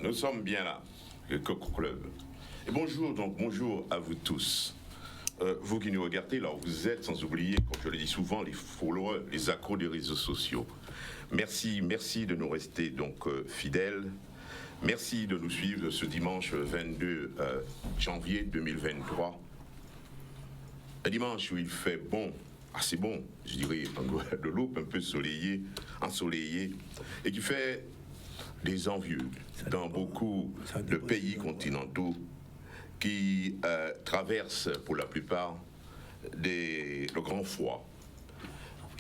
Nous sommes bien là, le Coq Club. Et bonjour à vous tous. Vous qui nous regardez, là où vous êtes, sans oublier, comme je le dis souvent, les followers, les accros des réseaux sociaux. Merci de nous rester donc fidèles. Merci de nous suivre ce dimanche 22 janvier 2023. Un dimanche où il fait bon, assez bon, je dirais, en Guadeloupe, un peu ensoleillé, et qui fait des envieux dans beaucoup de pays continentaux qui traversent pour la plupart le grand froid.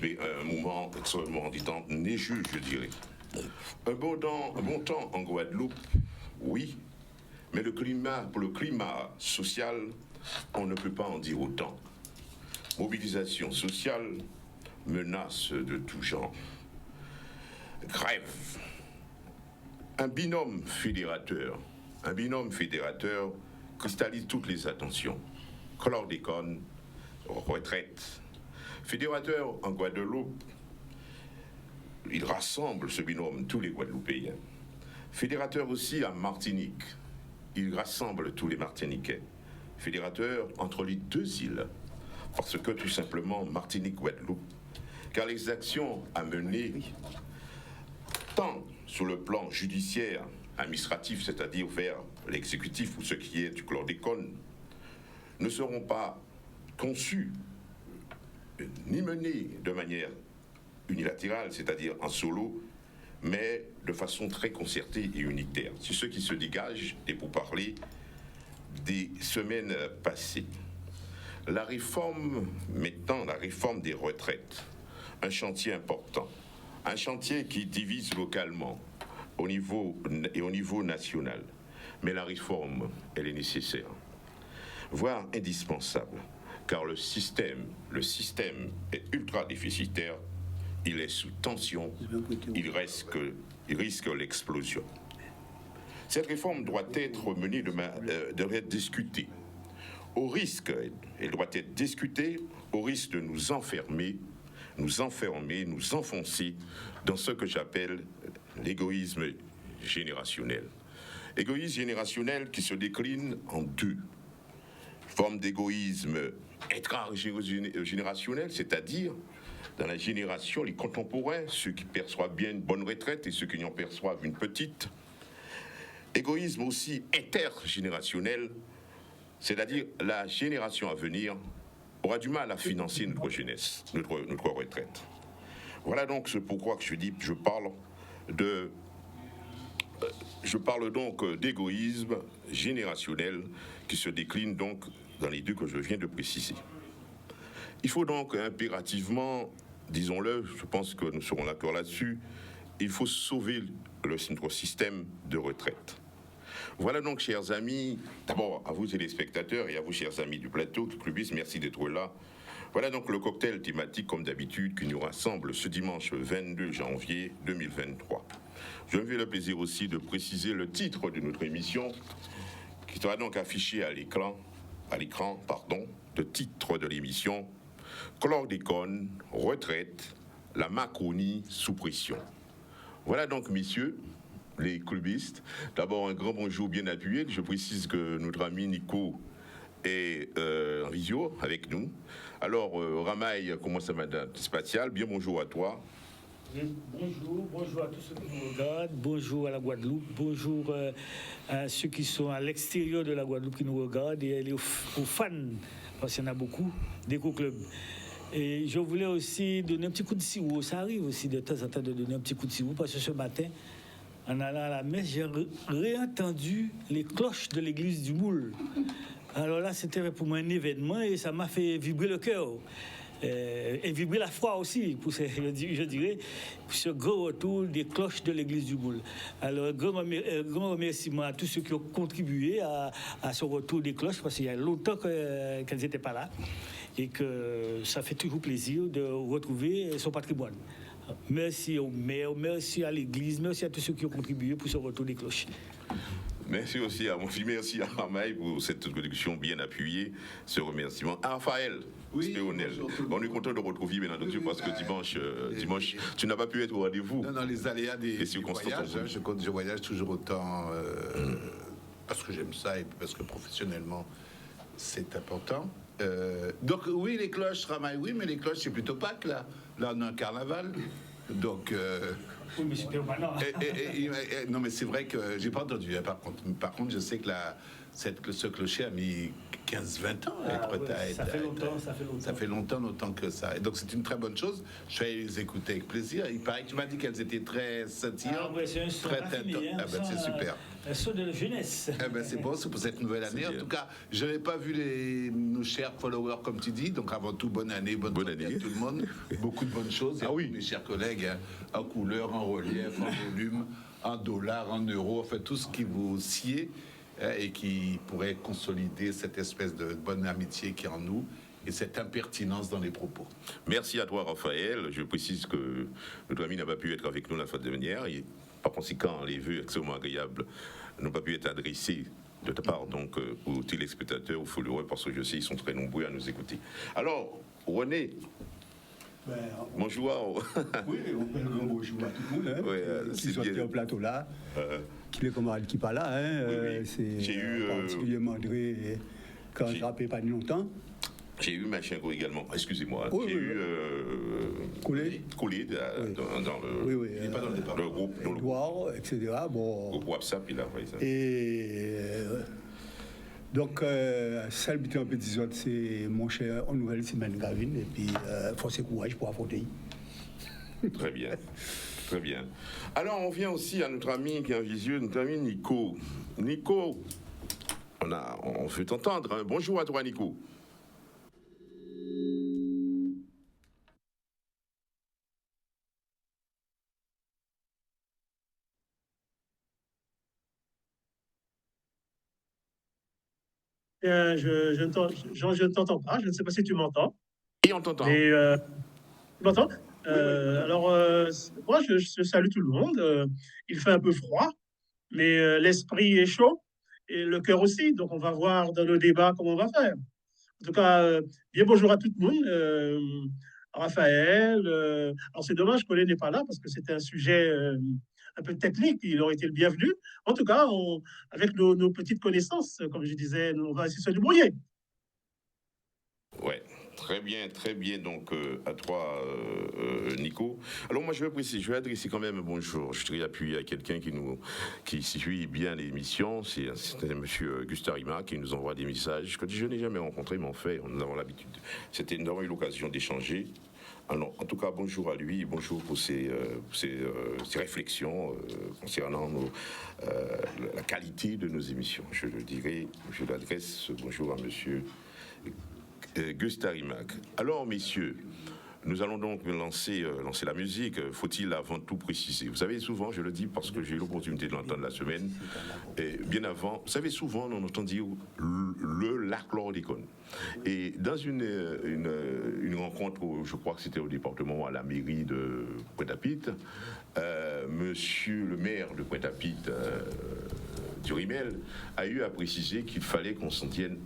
Un moment extrêmement neigeux, je dirais. Un bon temps en Guadeloupe, oui, mais pour le climat social, on ne peut pas en dire autant. Mobilisation sociale, menaces de tout genre, grève. Un binôme fédérateur cristallise toutes les attentions. Chlordécone, retraite. Fédérateur en Guadeloupe, il rassemble ce binôme tous les Guadeloupéens. Fédérateur aussi en Martinique, il rassemble tous les Martiniquais. Fédérateur entre les deux îles, parce que tout simplement Martinique-Guadeloupe, car les actions à mener, tant sur le plan judiciaire, administratif, c'est-à-dire vers l'exécutif ou ce qui est du chlordécone, ne seront pas conçues ni menées de manière unilatérale, c'est-à-dire en solo, mais de façon très concertée et unitaire. C'est ce qui se dégage des pourparlers des semaines passées. La réforme des retraites, un chantier important, un chantier qui divise localement au niveau national. Mais la réforme, elle est nécessaire, voire indispensable, car le système est ultra déficitaire, il est sous tension, il risque l'explosion. Cette réforme doit être menée, doit être discutée. Elle doit être discutée au risque de nous enfermer, nous enfoncer dans ce que j'appelle l'égoïsme générationnel. Égoïsme générationnel qui se décline en deux formes d'égoïsme intragénérationnel, c'est-à-dire dans la génération, les contemporains, ceux qui perçoivent bien une bonne retraite et ceux qui en perçoivent une petite. Égoïsme aussi intergénérationnel, c'est-à-dire la génération à venir aura du mal à financer notre jeunesse, notre retraite. Voilà donc ce pourquoi que je parle donc d'égoïsme générationnel qui se décline donc dans les deux que je viens de préciser. Il faut donc impérativement, disons-le, je pense que nous serons d'accord là-dessus, il faut sauver notre système de retraite. Voilà donc, chers amis, d'abord à vous téléspectateurs et à vous, chers amis du plateau, clubistes, merci d'être là. Voilà donc le cocktail thématique, comme d'habitude, qui nous rassemble ce dimanche 22 janvier 2023. Je me fais le plaisir aussi de préciser le titre de notre émission, qui sera donc affiché à l'écran, le titre de l'émission, Chlordécone, retraite, la Macronie sous pression. Voilà donc, messieurs, les clubistes. D'abord, un grand bonjour bien appuyé. Je précise que notre ami Nico est en visio avec nous. Alors, Ramaï, comment ça va, spatial? Bien, bonjour à toi. Bonjour à tous ceux qui nous regardent, bonjour à la Guadeloupe, bonjour à ceux qui sont à l'extérieur de la Guadeloupe qui nous regardent et aux fans, parce qu'il y en a beaucoup, d'Éco-Club. Et je voulais aussi donner un petit coup de sirop. Ça arrive aussi de temps en temps de donner un petit coup de sirop, parce que ce matin, en allant à la messe, j'ai réentendu les cloches de l'église du Moule. Alors là, c'était pour moi un événement et ça m'a fait vibrer le cœur. Et vibrer la foi aussi, je dirais, pour ce grand retour des cloches de l'église du Moule. Alors, grand remerciement à tous ceux qui ont contribué à ce retour des cloches, parce qu'il y a longtemps qu'elles n'étaient pas là. et que ça fait toujours plaisir de retrouver son patrimoine. Merci au maire, merci à l'église, merci à tous ceux qui ont contribué pour ce retour des cloches. Merci aussi à mon fils, merci à Ramaï pour cette introduction bien appuyée, ce remerciement. À Raphaël, Spéonel, on est content de retrouver bien entendu parce que dimanche, tu n'as pas pu être au rendez-vous. Non, les aléas des voyages, je voyage toujours autant parce que j'aime ça et parce que professionnellement c'est important. Donc oui, les cloches, Ramaï, oui, mais les cloches c'est plutôt Pâques là. Là on a un carnaval, donc... Oui, mais c'est permanent. Non, mais c'est vrai que j'ai pas entendu. Hein, par contre, je sais que ce clocher a mis 15-20 ans à être. Ça fait longtemps que ça. Et donc c'est une très bonne chose. Je vais les écouter avec plaisir. Il paraît que tu m'as dit qu'elles étaient très scintillantes. C'est un son très raffiné, hein, c'est super. Un son de jeunesse. C'est bon, c'est pour cette nouvelle année. En tout cas, je n'avais pas vu nos chers followers, comme tu dis. Donc avant tout, bonne année à tout le monde. Beaucoup de bonnes choses. Ah oui, mes chers collègues, hein, en couleur, en relief, en volume, en dollars, en euros, enfin tout ce qui vous sied et qui pourrait consolider cette espèce de bonne amitié qui est en nous et cette impertinence dans les propos. Merci à toi, Raphaël. Je précise que notre ami n'a pas pu être avec nous la fois dernière. Par conséquent, les vœux extrêmement agréables n'ont pas pu être adressés de ta part donc aux téléspectateurs, aux followers, parce que je sais qu'ils sont très nombreux à nous écouter. Alors, René, bonjour. Oui, on peut le grand bonjour à tout le monde, hein, ouais, qui sont au plateau là, qui les camarades qui pas là, hein, oui. C'est particulièrement André, quand je ne rappelle pas longtemps. J'ai eu Machinko également, excusez-moi. J'ai eu Collé dans le, il n'est pas dans le départ. Le groupe. Edouard, etc. Bon. Groupe WhatsApp, il a fait ça. Et donc, ça le but un peu des autres, c'est mon cher en nouvelle semaine Gavin, et puis force courage pour affronter. Très bien. Très bien. Alors, on vient aussi à notre ami qui est en visio, notre ami Nico. Nico, on veut t'entendre. Hein. Bonjour à toi, Nico. Je ne t'entends pas, je ne sais pas si tu m'entends. Et on t'entend. Tu m'entends? Alors, moi, je salue tout le monde. Il fait un peu froid, mais l'esprit est chaud et le cœur aussi. Donc, on va voir dans le débat comment on va faire. En tout cas, bien bonjour à tout le monde. Raphaël. Alors, c'est dommage que Colin n'est pas là parce que c'était un sujet un peu technique. Il aurait été le bienvenu. En tout cas, avec nos petites connaissances, comme je disais, on va essayer de se débrouiller. Ouais. Très bien, donc à toi, Nico. Alors moi, je vais adresser quand même un bonjour. Je voudrais appuyer à quelqu'un qui suit bien l'émission. C'est monsieur Gustave Rima qui nous envoie des messages que je n'ai jamais rencontrés, mais en fait, nous avons l'habitude. Nous avons eu l'occasion d'échanger. Alors, en tout cas, bonjour à lui, bonjour pour ses réflexions concernant la qualité de nos émissions. Je l'adresse ce bonjour à monsieur Gustave Rimac. Alors, messieurs, nous allons donc lancer la musique. Faut-il avant tout préciser? Vous savez, souvent, je le dis parce que j'ai eu l'opportunité de l'entendre la semaine, et bien avant, vous savez, souvent, on entend dire la chlordécone. Et dans une rencontre, je crois que c'était au département, à la mairie de Pointe-à-Pitre, monsieur le maire de Pointe-à-Pitre, Durimel, a eu à préciser qu'il fallait qu'on s'en tienne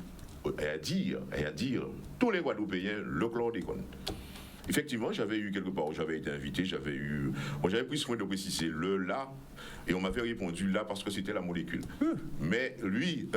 et à dire tous les Guadeloupéens le chlordécone. Effectivement, j'avais eu quelque part où j'avais été invité, j'avais pris soin de préciser le là, et on m'avait répondu là parce que c'était la molécule. Mais lui,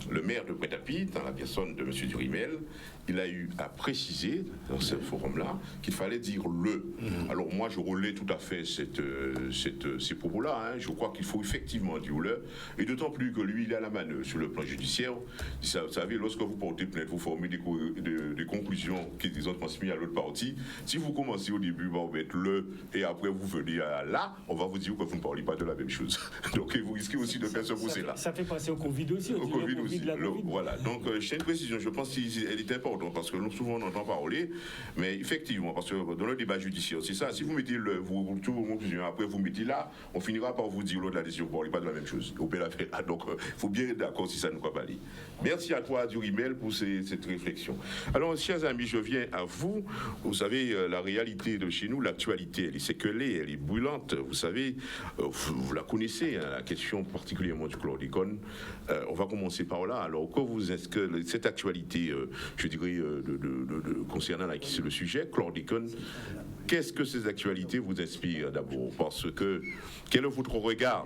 le maire de Pointe-à-Pitre, dans la personne de M. Durimel, il a eu à préciser dans ce forum-là qu'il fallait dire le. Alors moi, je relais tout à fait ces propos-là. Hein. Je crois qu'il faut effectivement dire le, et d'autant plus que lui, il a la manœuvre sur le plan judiciaire. Vous savez, lorsque vous portez plainte, vous formez des conclusions qui sont transmises à l'autre partie. Si vous commencez au début, vous mettez le, et après vous venez à là, on va vous dire que vous ne parlez pas de la même chose. Donc vous risquez aussi de faire ce procès-là. Ça fait penser au Covid aussi. Au Covid aussi. COVID. Voilà. Donc c'est une précision, je pense qu'elle est importante parce que souvent on entend parler, mais effectivement, parce que dans le débat judiciaire, c'est ça. Si vous mettez après vous mettez là, on finira par vous dire l'autre de la décision, vous ne parlez pas de la même chose. Donc il faut bien être d'accord si ça ne va pas aller. Merci à toi, Durimel, pour cette réflexion. Alors, chers amis, je viens à vous. Vous savez, la réalité de chez nous, l'actualité, elle est séquelée, elle est brûlante. Vous savez, vous la connaissez, hein, la question particulièrement du chlordécone. On va commencer par là. Alors, que cette actualité, je dirais, concernant le sujet, chlordécone, qu'est-ce que ces actualités vous inspirent d'abord? Parce que, quel est votre regard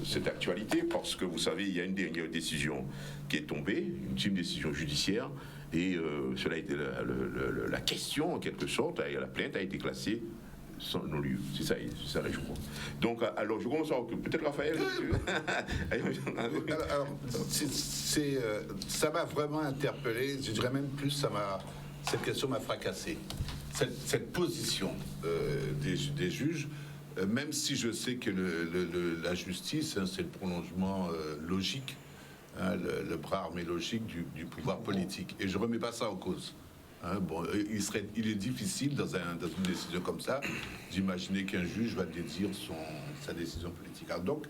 cette actualité? Parce que vous savez, il y a une dernière décision qui est tombée, une ultime décision judiciaire, et cela a été la question en quelque sorte, la plainte a été classée sans non-lieu. C'est ça, je crois. Donc, alors, je commence à... Peut-être Raphaël. Alors, ça m'a vraiment interpellé, je dirais même plus, cette question m'a fracassé. Cette position des juges, même si je sais que la justice, hein, c'est le prolongement logique, hein, le bras armé logique du pouvoir politique. Et je ne remets pas ça en cause. Hein, bon, il est difficile dans une décision comme ça d'imaginer qu'un juge va dédire sa décision politique. Alors donc,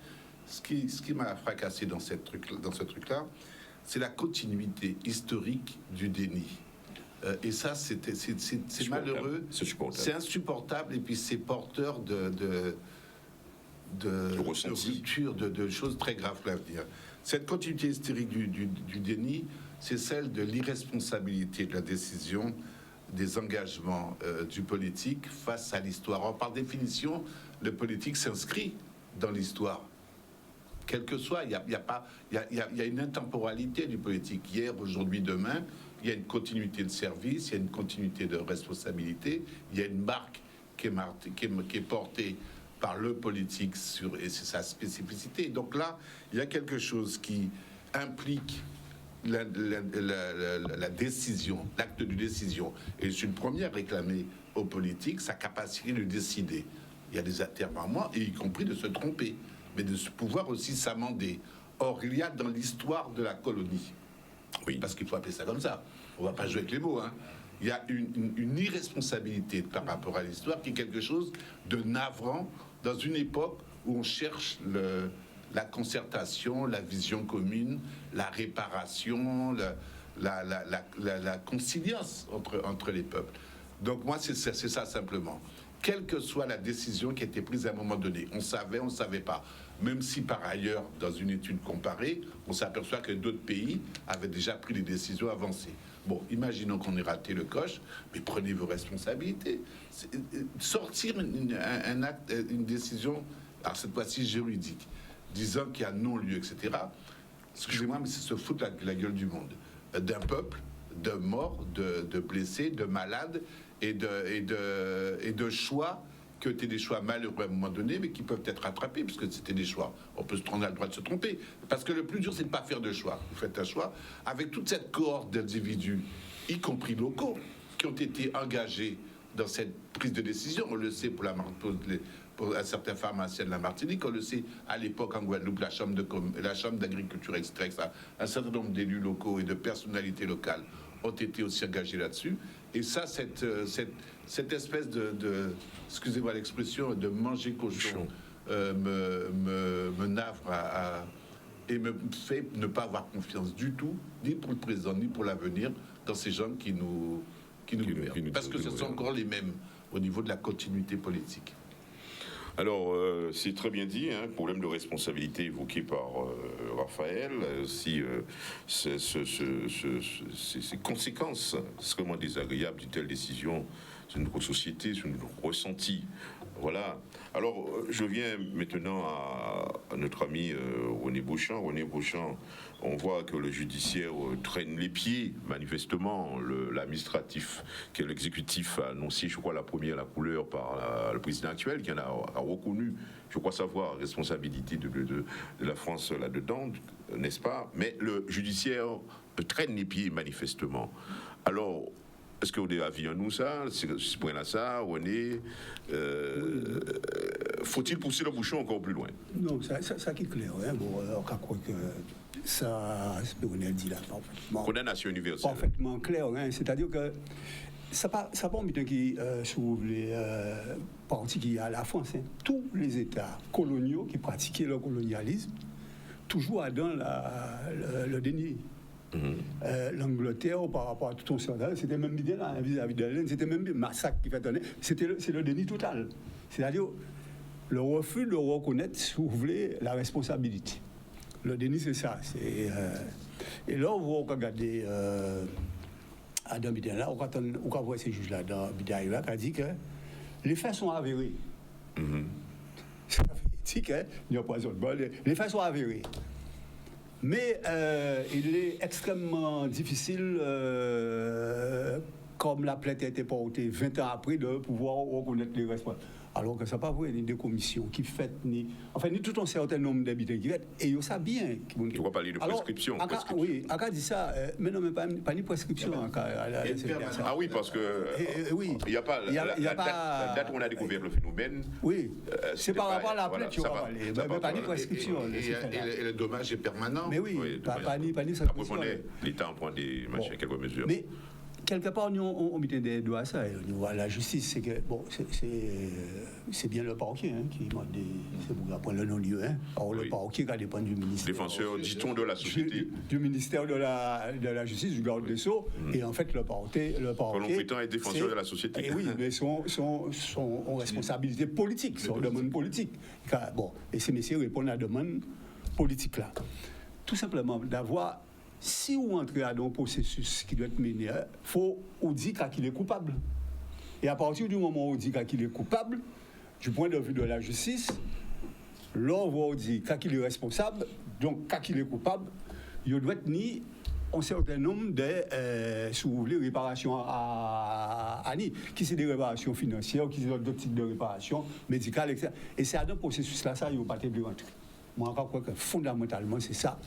ce qui m'a fracassé dans ce truc-là, c'est la continuité historique du déni. Et ça, c'est malheureux, c'est insupportable, et puis c'est porteur de rupture, de choses très graves pour l'avenir. Cette continuité historique du déni, c'est celle de l'irresponsabilité de la décision, des engagements du politique face à l'histoire. Or, par définition, le politique s'inscrit dans l'histoire. Quel que soit, il y a une intemporalité du politique. Hier, aujourd'hui, demain, il y a une continuité de service, il y a une continuité de responsabilité, il y a une marque qui est portée par le politique et c'est sa spécificité. Donc là, il y a quelque chose qui implique la décision, l'acte de décision. Et je suis le premier à réclamer aux politiques sa capacité de décider. Il y a des atermoiements, et y compris de se tromper, mais de pouvoir aussi s'amender. Or, il y a dans l'histoire de la colonie, oui, parce qu'il faut appeler ça comme ça, on ne va pas jouer avec les mots, hein. Il y a une irresponsabilité par rapport à l'histoire qui est quelque chose de navrant dans une époque où on cherche la concertation, la vision commune, la réparation, la conciliance entre les peuples. Donc moi, c'est ça simplement. Quelle que soit la décision qui a été prise à un moment donné, on ne savait pas. Même si par ailleurs, dans une étude comparée, on s'aperçoit que d'autres pays avaient déjà pris des décisions avancées. Bon, imaginons qu'on ait raté le coche, mais prenez vos responsabilités. Sortir une décision, alors cette fois-ci juridique, disant qu'il y a non-lieu, etc. Excusez-moi, mais c'est se foutre la gueule du monde. D'un peuple, de morts, de blessés, de malades et de choix qui étaient des choix malheureux à un moment donné, mais qui peuvent être rattrapés, puisque c'était des choix. On a le droit de se tromper. Parce que le plus dur, c'est de ne pas faire de choix. Vous faites un choix avec toute cette cohorte d'individus, y compris locaux, qui ont été engagés dans cette prise de décision. On le sait pour un certain pharmacien de la Martinique, on le sait à l'époque en Guadeloupe, la chambre d'agriculture, etc. Un certain nombre d'élus locaux et de personnalités locales ont été aussi engagés là-dessus. Et ça, cette espèce de excusez-moi l'expression, de manger cochon me navre et me fait ne pas avoir confiance du tout, ni pour le présent, ni pour l'avenir, dans ces gens qui nous gouvernent. Parce que ce sont encore les mêmes au niveau de la continuité politique. Alors, c'est très bien dit, hein, problème de responsabilité évoqué par Raphaël, si ces conséquences extrêmement désagréables d'une telle décision sur notre société, sur notre ressenti. Voilà. Alors, je viens maintenant à notre ami René Beauchamp. René Beauchamp, on voit que le judiciaire traîne les pieds, manifestement. L'administratif, qui est l'exécutif, a annoncé, je crois, la couleur par le président actuel, qui en a reconnu, je crois savoir, responsabilité de la France là-dedans, n'est-ce pas? Mais le judiciaire traîne les pieds, manifestement. Alors, est-ce que vous avez vu nous ça? C'est point là ça, René. faut-il pousser le bouchon encore plus loin? Non, ça qui est clair. Hein. Bon, on croit que ça, Spéronel dit là, parfaitement. Condamnation universelle. Parfaitement clair. Hein. C'est-à-dire que ça pas un butin qui sur les partis qui a la France. Hein. Tous les États coloniaux qui pratiquaient le colonialisme, toujours dans le déni. L'Angleterre, par rapport à tout son scandale, c'était même l'idée là, vis-à-vis de l'Inde, c'était même le massacre qui fait donner. C'est le déni total. C'est-à-dire le refus de reconnaître, si vous voulez, la responsabilité. Le déni, c'est ça. Et là, vous regardez Adam Biden là, on va voir ces juges-là dans Biden qui a dit que les faits sont avérés. Ça fait dit qu'il n'y a pas de les faits sont avérés. Mais il est extrêmement difficile, comme la plainte a été portée 20 ans après, de pouvoir reconnaître les responsables. Alors que ça n'a pas vrai, ni des commissions qui fait, ni tout un certain nombre d'habitants qui fait, et ils savent bien. Tu vas parler de prescription. Oui, Aka dit ça, mais non, mais pas ni prescription. Ah oui, parce que oui, il n'y a pas la date où on a découvert le phénomène. Oui, c'est par rapport à la plainte, tu vas parler, mais pas ni prescription. Et le dommage est permanent. Mais oui, pas ni prescription. L'État en prend des machins, quelques mesures. Quelque part, on met des doigts à ça. À la justice, c'est que bon, c'est bien le parquet qui demande c'est pour apprendre le non-lieu. Hein. Alors, le parquet, ça dépend du ministère. Défenseur, dit-on, de la société. Du ministère de la justice, du garde des Sceaux. Et en fait, le parquet. Que l'on prétend être défenseur de la société. Et oui, mais son responsabilité politique, son domaine politique. Bon, et ces messieurs répondent à la demande politique là. Tout simplement, d'avoir. Si vous entrez dans un processus qui doit être mené, il faut dire qu'il est coupable. Et à partir du moment où on dit qu'il est coupable, du point de vue de la justice, là, on va dire qu'il est responsable, donc qu'il est coupable, il doit être mis un certain nombre de, si vous voulez, réparations à Annie, qui sont des réparations financières, qui sont d'autres types de réparations médicales, etc. Et c'est dans ce processus-là, ça, il ne faut pas rentrer. Moi, je crois que fondamentalement, c'est ça.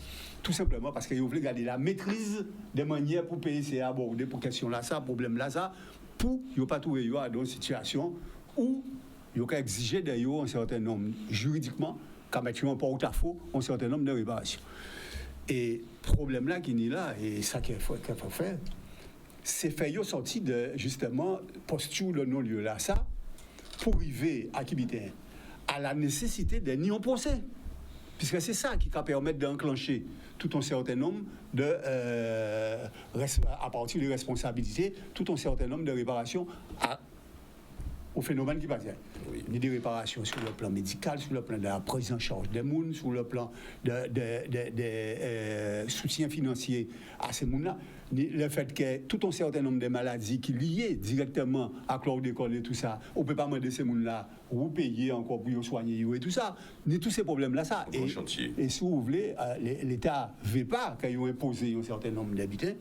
Tout simplement parce qu'il faut garder la maîtrise des manières pour payer ces aborder pour question là, ça, problème là, ça, pour ne pas trouver dans une situation où il faut exiger d'ailleurs un certain nombre, juridiquement, quand mettre en porte-à-faux, un certain nombre de réparations. Et problème là qui est là, et ça qu'il faut faire, c'est faire sortir de justement posture de non-lieu là, ça, pour arriver à Kibité, à la nécessité d'un nier en procès. Puisque c'est ça qui va permettre d'enclencher tout un certain nombre de, à partir des responsabilités, tout un certain nombre de réparations au phénomène qui passe. Oui. Des réparations sur le plan médical, sur le plan de la prise en charge des gens, sur le plan de soutien financier à ces gens-là. Le fait que tout un certain nombre de maladies qui sont liées directement à chlordécone et tout ça, on ne peut pas demander ces gens-là ou payer encore pour soigner et tout ça. Ni tous ces problèmes-là, ça. Et si vous voulez, l'État ne veut pas qu'ils ont imposé un certain nombre d'habitants.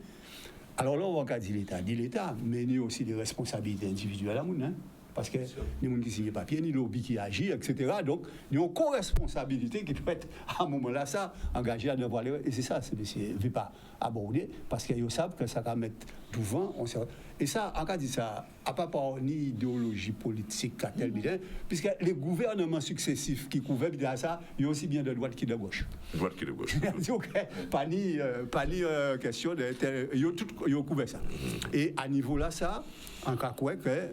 Alors là, on va dire l'État, mais il y a aussi des responsabilités individuelles à la monde. Parce que ni monde qui signe papier, ni lobby qui agit, etc. Donc, il y a une co-responsabilité qui peut être, à un moment-là, ça, engagé à devoir aller. Et c'est ça, c'est ne veut pas aborder, parce qu'ils savent que ça va mettre devant. Et ça, en cas de ça, à pas par ni idéologie politique qu'à tel bien, puisque les gouvernements successifs qui couvrent bien ça, il y a aussi bien de droite qui de gauche. Droite qui de gauche. Pas ni question de. Il y a couvert ça. Et à niveau là, ça, en cas quoi que.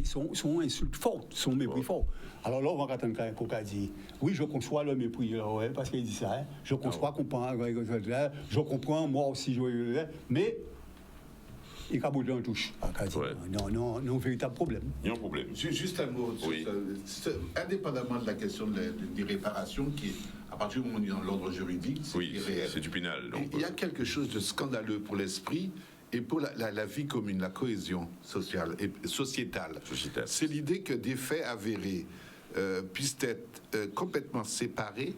Son insulte forte, son mépris fort. Alors là, on va attendre quand Coca dit oui, je conçois le mépris, parce qu'il dit ça. Hein, je conçois, je comprends, moi aussi, mais il y a beaucoup de touche. Non, véritable problème. Il y a un problème. Juste un mot. Oui. Indépendamment de la question des réparations, qui est, à partir du moment où on est dans l'ordre juridique, c'est du pénal. Donc, il y a quelque chose de scandaleux pour l'esprit. Et pour la vie commune, la cohésion sociale et sociétale. C'est l'idée que des faits avérés puissent être complètement séparés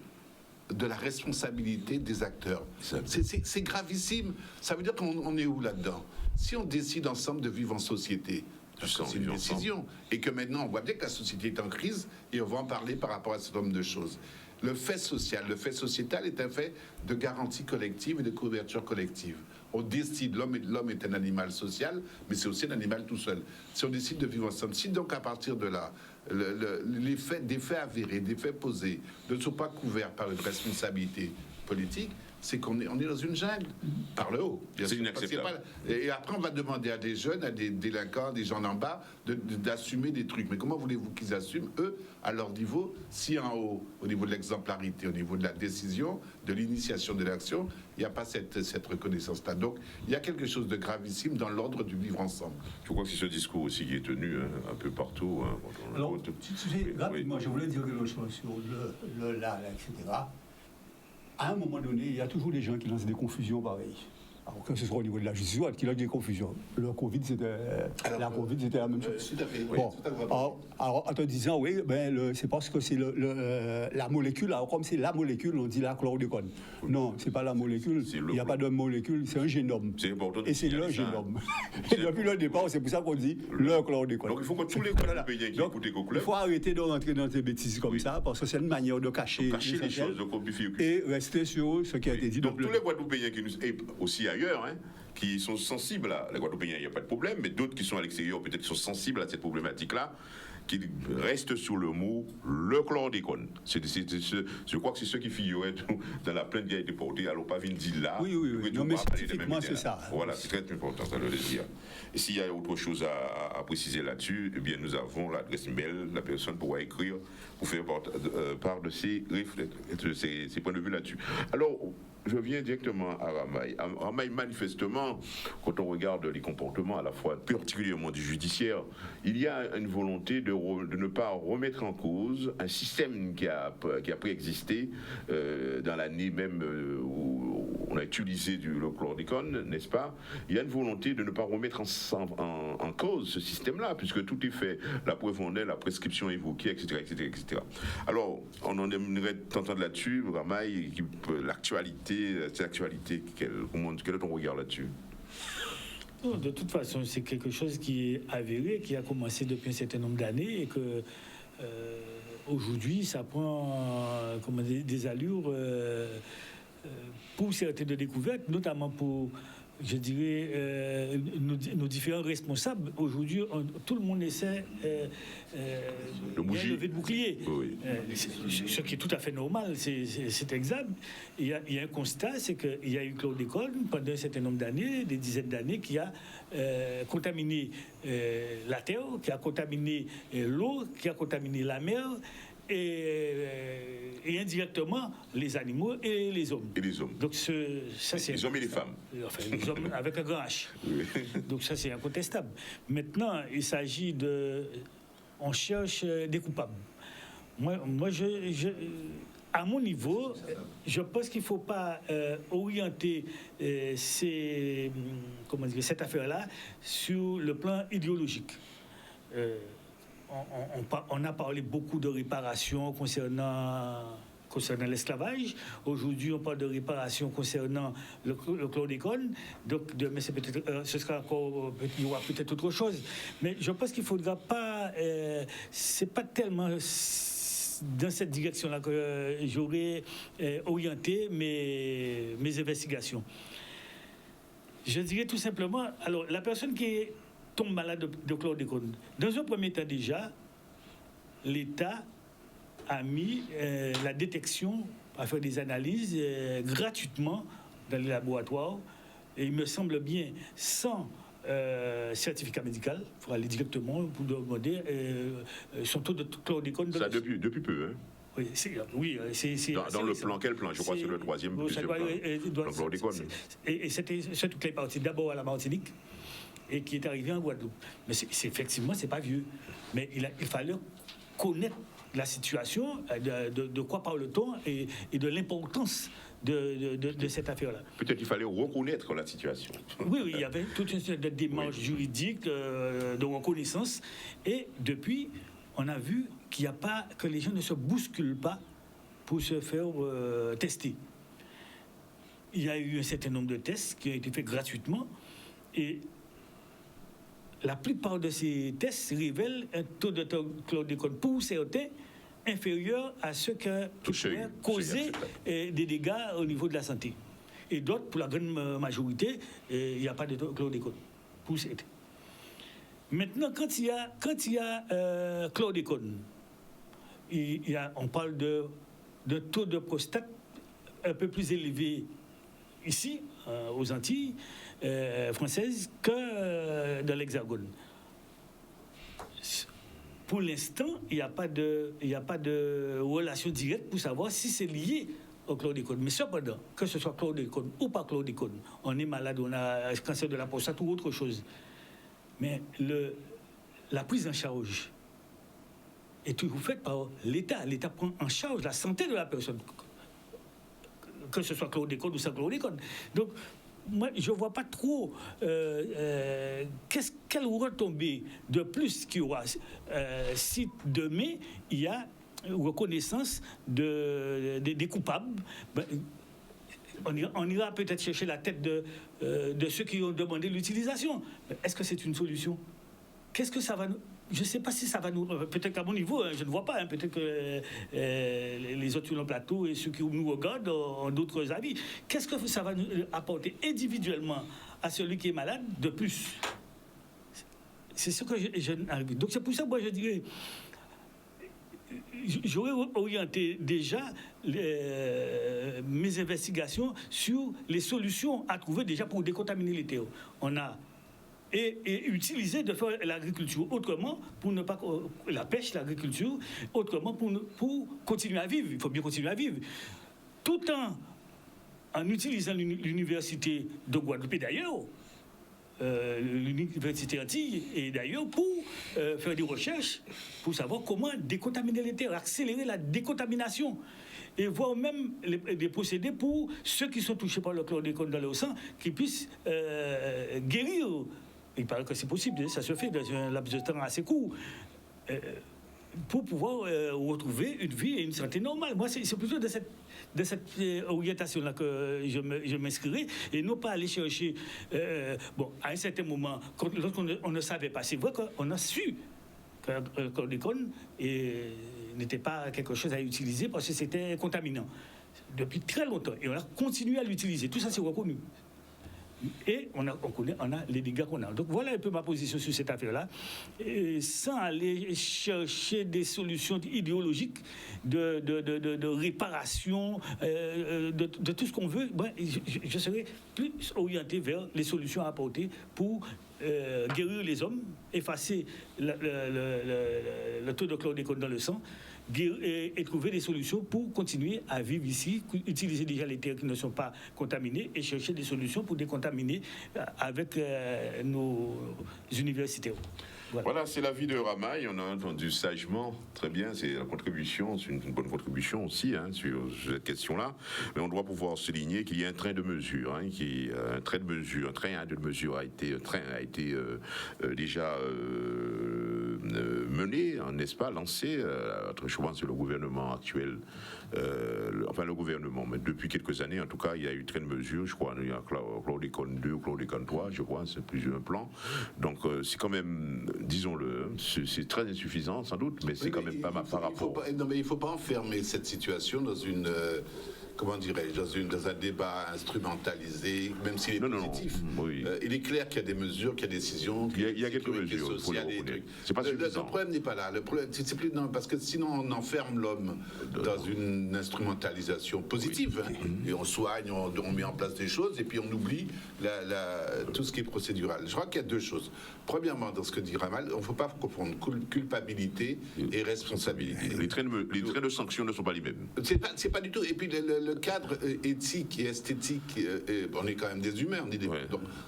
de la responsabilité des acteurs. C'est gravissime. Ça veut dire qu'on est où là-dedans? Si on décide ensemble de vivre en société, c'est une décision. Et que maintenant, on voit bien que la société est en crise et on va en parler par rapport à ce nombre de choses. Le fait social, le fait sociétal est un fait de garantie collective et de couverture collective. on décide, l'homme est un animal social, mais c'est aussi un animal tout seul. Si on décide de vivre ensemble, si donc à partir de là, des faits avérés, des faits posés ne sont pas couverts par une responsabilité politique, c'est qu'on est dans une jungle, par le haut. C'est inacceptable. Et après, on va demander à des jeunes, à des délinquants, des gens d'en bas, d'assumer des trucs. Mais comment voulez-vous qu'ils assument, eux, à leur niveau, si en haut, au niveau de l'exemplarité, au niveau de la décision, de l'initiation de l'action, il n'y a pas cette reconnaissance-là. Donc, il y a quelque chose de gravissime dans l'ordre du vivre ensemble. Je crois que c'est ce discours aussi qui est tenu un peu partout. Alors, rapidement, je voulais dire quelque chose sur le là, etc. À un moment donné, il y a toujours des gens qui lancent des confusions pareilles. Alors que ce soit au niveau de la justice, qui lancent des confusions. La Covid, c'était la même chose. Tout à fait. Bon, alors, en te disant, oui, c'est parce que c'est la molécule. Alors, comme c'est la molécule, on dit la chlordécone. Non, c'est pas la molécule. Il n'y a pas de molécule, c'est un génome. C'est important. Et c'est le génome. Et depuis le départ, c'est pour ça qu'on dit le chlordécone. Donc, il faut que tous les Guadeloupéens qui écoutent EcoClub. Il faut arrêter de rentrer dans des bêtises comme ça, parce que c'est une manière de cacher les choses, et rester sur ce qui a été dit. Donc, tous les Guadeloupéens qui nous. Et aussi ailleurs, qui sont sensibles à la Guadeloupéens, il n'y a pas de problème, mais d'autres qui sont à l'extérieur, peut-être qui sont sensibles à cette problématique-là, qui restent sur le mot le chlordécone. Je crois que c'est ce qui figurait dans la plainte qui a été portée à l'Opavine dit là. Oui. Non, mais scientifiquement, c'est ça. Voilà, c'est très important, ça le dire. Et s'il y a autre chose à préciser là-dessus, eh bien, nous avons l'adresse mail, la personne pourra écrire pour faire part de ses points de vue là-dessus. Alors, je viens directement à Ramaï. Ramaï, manifestement, quand on regarde les comportements, à la fois particulièrement du judiciaire, il y a une volonté de ne pas remettre en cause un système qui a préexisté dans l'année même où on a utilisé le chlordécone, n'est-ce pas? Il y a une volonté de ne pas remettre en cause ce système-là, puisque tout est fait, la preuve en est, la prescription évoquée, etc., etc., etc. Alors, on en aimerait t'entendre là-dessus, Ramaï, l'actualité, quel est ton regard là-dessus? De toute façon, c'est quelque chose qui est avéré, qui a commencé depuis un certain nombre d'années et que aujourd'hui, ça prend des allures pour certaines de découvertes, notamment pour, je dirais, nos différents responsables. Aujourd'hui, tout le monde essaie de lever de bouclier. Oui. Ce qui est tout à fait normal, c'est exact. Il y a un constat, c'est qu'il y a eu chlordécone pendant un certain nombre d'années, des dizaines d'années, qui a contaminé la terre, qui a contaminé l'eau, qui a contaminé la mer, et indirectement les animaux et les hommes. Donc ça, c'est les hommes et les femmes. Enfin, les hommes avec un grand H. Oui. Donc ça, c'est incontestable. Maintenant, il s'agit on cherche des coupables. Moi, à mon niveau, je pense qu'il ne faut pas orienter cette affaire-là sur le plan idéologique. On a parlé beaucoup de réparation concernant l'esclavage. Aujourd'hui, on parle de réparation concernant le chlordécone. Donc, demain, il y aura peut-être autre chose. Mais je pense qu'il ne faudra pas. C'est pas tellement dans cette direction-là que j'aurais orienté mes investigations. Je dirais tout simplement. Alors, la personne qui tombe malade de chlordécone. Dans un premier temps déjà, l'État a mis la détection à faire des analyses gratuitement dans les laboratoires. Et il me semble bien, sans certificat médical, il faut aller directement pour demander son taux de chlordécone. Ça depuis peu, hein? Oui, c'est dans le plan, quel plan? Je crois que c'est le troisième plan. Et c'était toutes les parties. D'abord à la Martinique, et qui est arrivé en Guadeloupe. Mais effectivement, c'est pas vieux. Mais il fallait connaître la situation, de quoi parle-t-on, et de l'importance de cette affaire-là. Peut-être qu'il fallait reconnaître la situation. Oui, il y avait toute une série de démarches juridiques, de reconnaissance. Et depuis, on a vu que les gens ne se bousculent pas pour se faire tester. Il y a eu un certain nombre de tests qui ont été faits gratuitement. Et la plupart de ces tests révèlent un taux de chlordécone pour certains inférieur à ce qui pourrait causer des dégâts au niveau de la santé. et d'autres, pour la grande majorité, il n'y a pas de chlordécone. Pour cette. Maintenant, quand il y a chlordécone, on parle de taux de prostate un peu plus élevé ici, aux Antilles françaises, que dans l'Hexagone. Pour l'instant, il n'y a pas de relation directe pour savoir si c'est lié au chlordécone. Mais cependant, que ce soit chlordécone ou pas chlordécone, on est malade, on a un cancer de la prostate ou autre chose. Mais la prise en charge est toujours faite par l'État. L'État prend en charge la santé de la personne, que ce soit chlordécone ou sans chlordécone. Donc, moi, je ne vois pas trop quelle retombée de plus qu'il y aura si demain il y a reconnaissance des coupables. Ben, on ira peut-être chercher la tête de ceux qui ont demandé l'utilisation. Est-ce que c'est une solution? Qu'est-ce que ça va nous... Je ne sais pas si ça va nous... Peut-être qu'à mon niveau, je ne vois pas. Peut-être que les autres sur le plateau et ceux qui nous regardent ont d'autres avis. Qu'est-ce que ça va nous apporter individuellement à celui qui est malade de plus? C'est ce que je... Donc c'est pour ça que moi je dirais... J'aurais orienté déjà mes investigations sur les solutions à trouver déjà pour décontaminer les terres. On a et utiliser de faire l'agriculture autrement pour ne pas la pêche, l'agriculture autrement pour continuer à vivre. Il faut bien continuer à vivre, tout en utilisant l'université de Guadeloupe d'ailleurs. L'université Antilles et d'ailleurs pour faire des recherches pour savoir comment décontaminer les terres, accélérer la décontamination et voir même des procédés pour ceux qui sont touchés par le chlordécone dans leur sang qui puissent guérir. Il paraît que c'est possible, ça se fait dans un laps de temps assez court. Pour pouvoir retrouver une vie et une santé normale. Moi, c'est plutôt de cette orientation-là que je m'inscrirai et non pas aller chercher... à un certain moment, lorsqu'on ne savait pas, c'est vrai qu'on a su que le chlordécone n'était pas quelque chose à utiliser parce que c'était contaminant depuis très longtemps. Et on a continué à l'utiliser. Tout ça, c'est reconnu. Et on a les dégâts qu'on a. Donc voilà un peu ma position sur cette affaire-là, sans aller chercher des solutions idéologiques de réparation, de tout ce qu'on veut. Je serais plus orienté vers les solutions à apporter pour guérir les hommes, effacer le taux de chlordécone dans le sang, et trouver des solutions pour continuer à vivre ici, utiliser déjà les terres qui ne sont pas contaminées et chercher des solutions pour décontaminer avec nos universités. Voilà, c'est l'avis de Ramaille. On a entendu sagement, très bien, c'est la contribution, c'est une bonne contribution aussi sur cette question-là. Mais on doit pouvoir souligner qu'il y a un train de mesure, un train de mesure a été déjà mené, n'est-ce pas, lancé. Je pense que le gouvernement actuel, le gouvernement, mais depuis quelques années, en tout cas, il y a eu train de mesure. Je crois, il y a chlordécone 2, chlordécone 3, je crois, c'est plusieurs plans. Donc, c'est quand même, disons-le, c'est très insuffisant sans doute, mais c'est quand même pas par rapport. Mais il ne faut pas enfermer cette situation dans une... comment dirais-je, dans un débat instrumentalisé, même s'il est positif. Oui. Il est clair qu'il y a des mesures, qu'il y a des décisions, il y a quelques mesures sociales, c'est pas suffisant. Le problème n'est pas là. Le problème, c'est plus parce que sinon on enferme l'homme dans une instrumentalisation positive, et on soigne, on met en place des choses, et puis on oublie tout ce qui est procédural. Je crois qu'il y a deux choses. Premièrement, dans ce que dit Ramal, on ne faut pas confondre culpabilité et responsabilité. Les trains de sanctions ne sont pas les mêmes. C'est pas du tout. Et puis le cadre éthique et esthétique, on est quand même des humains, on est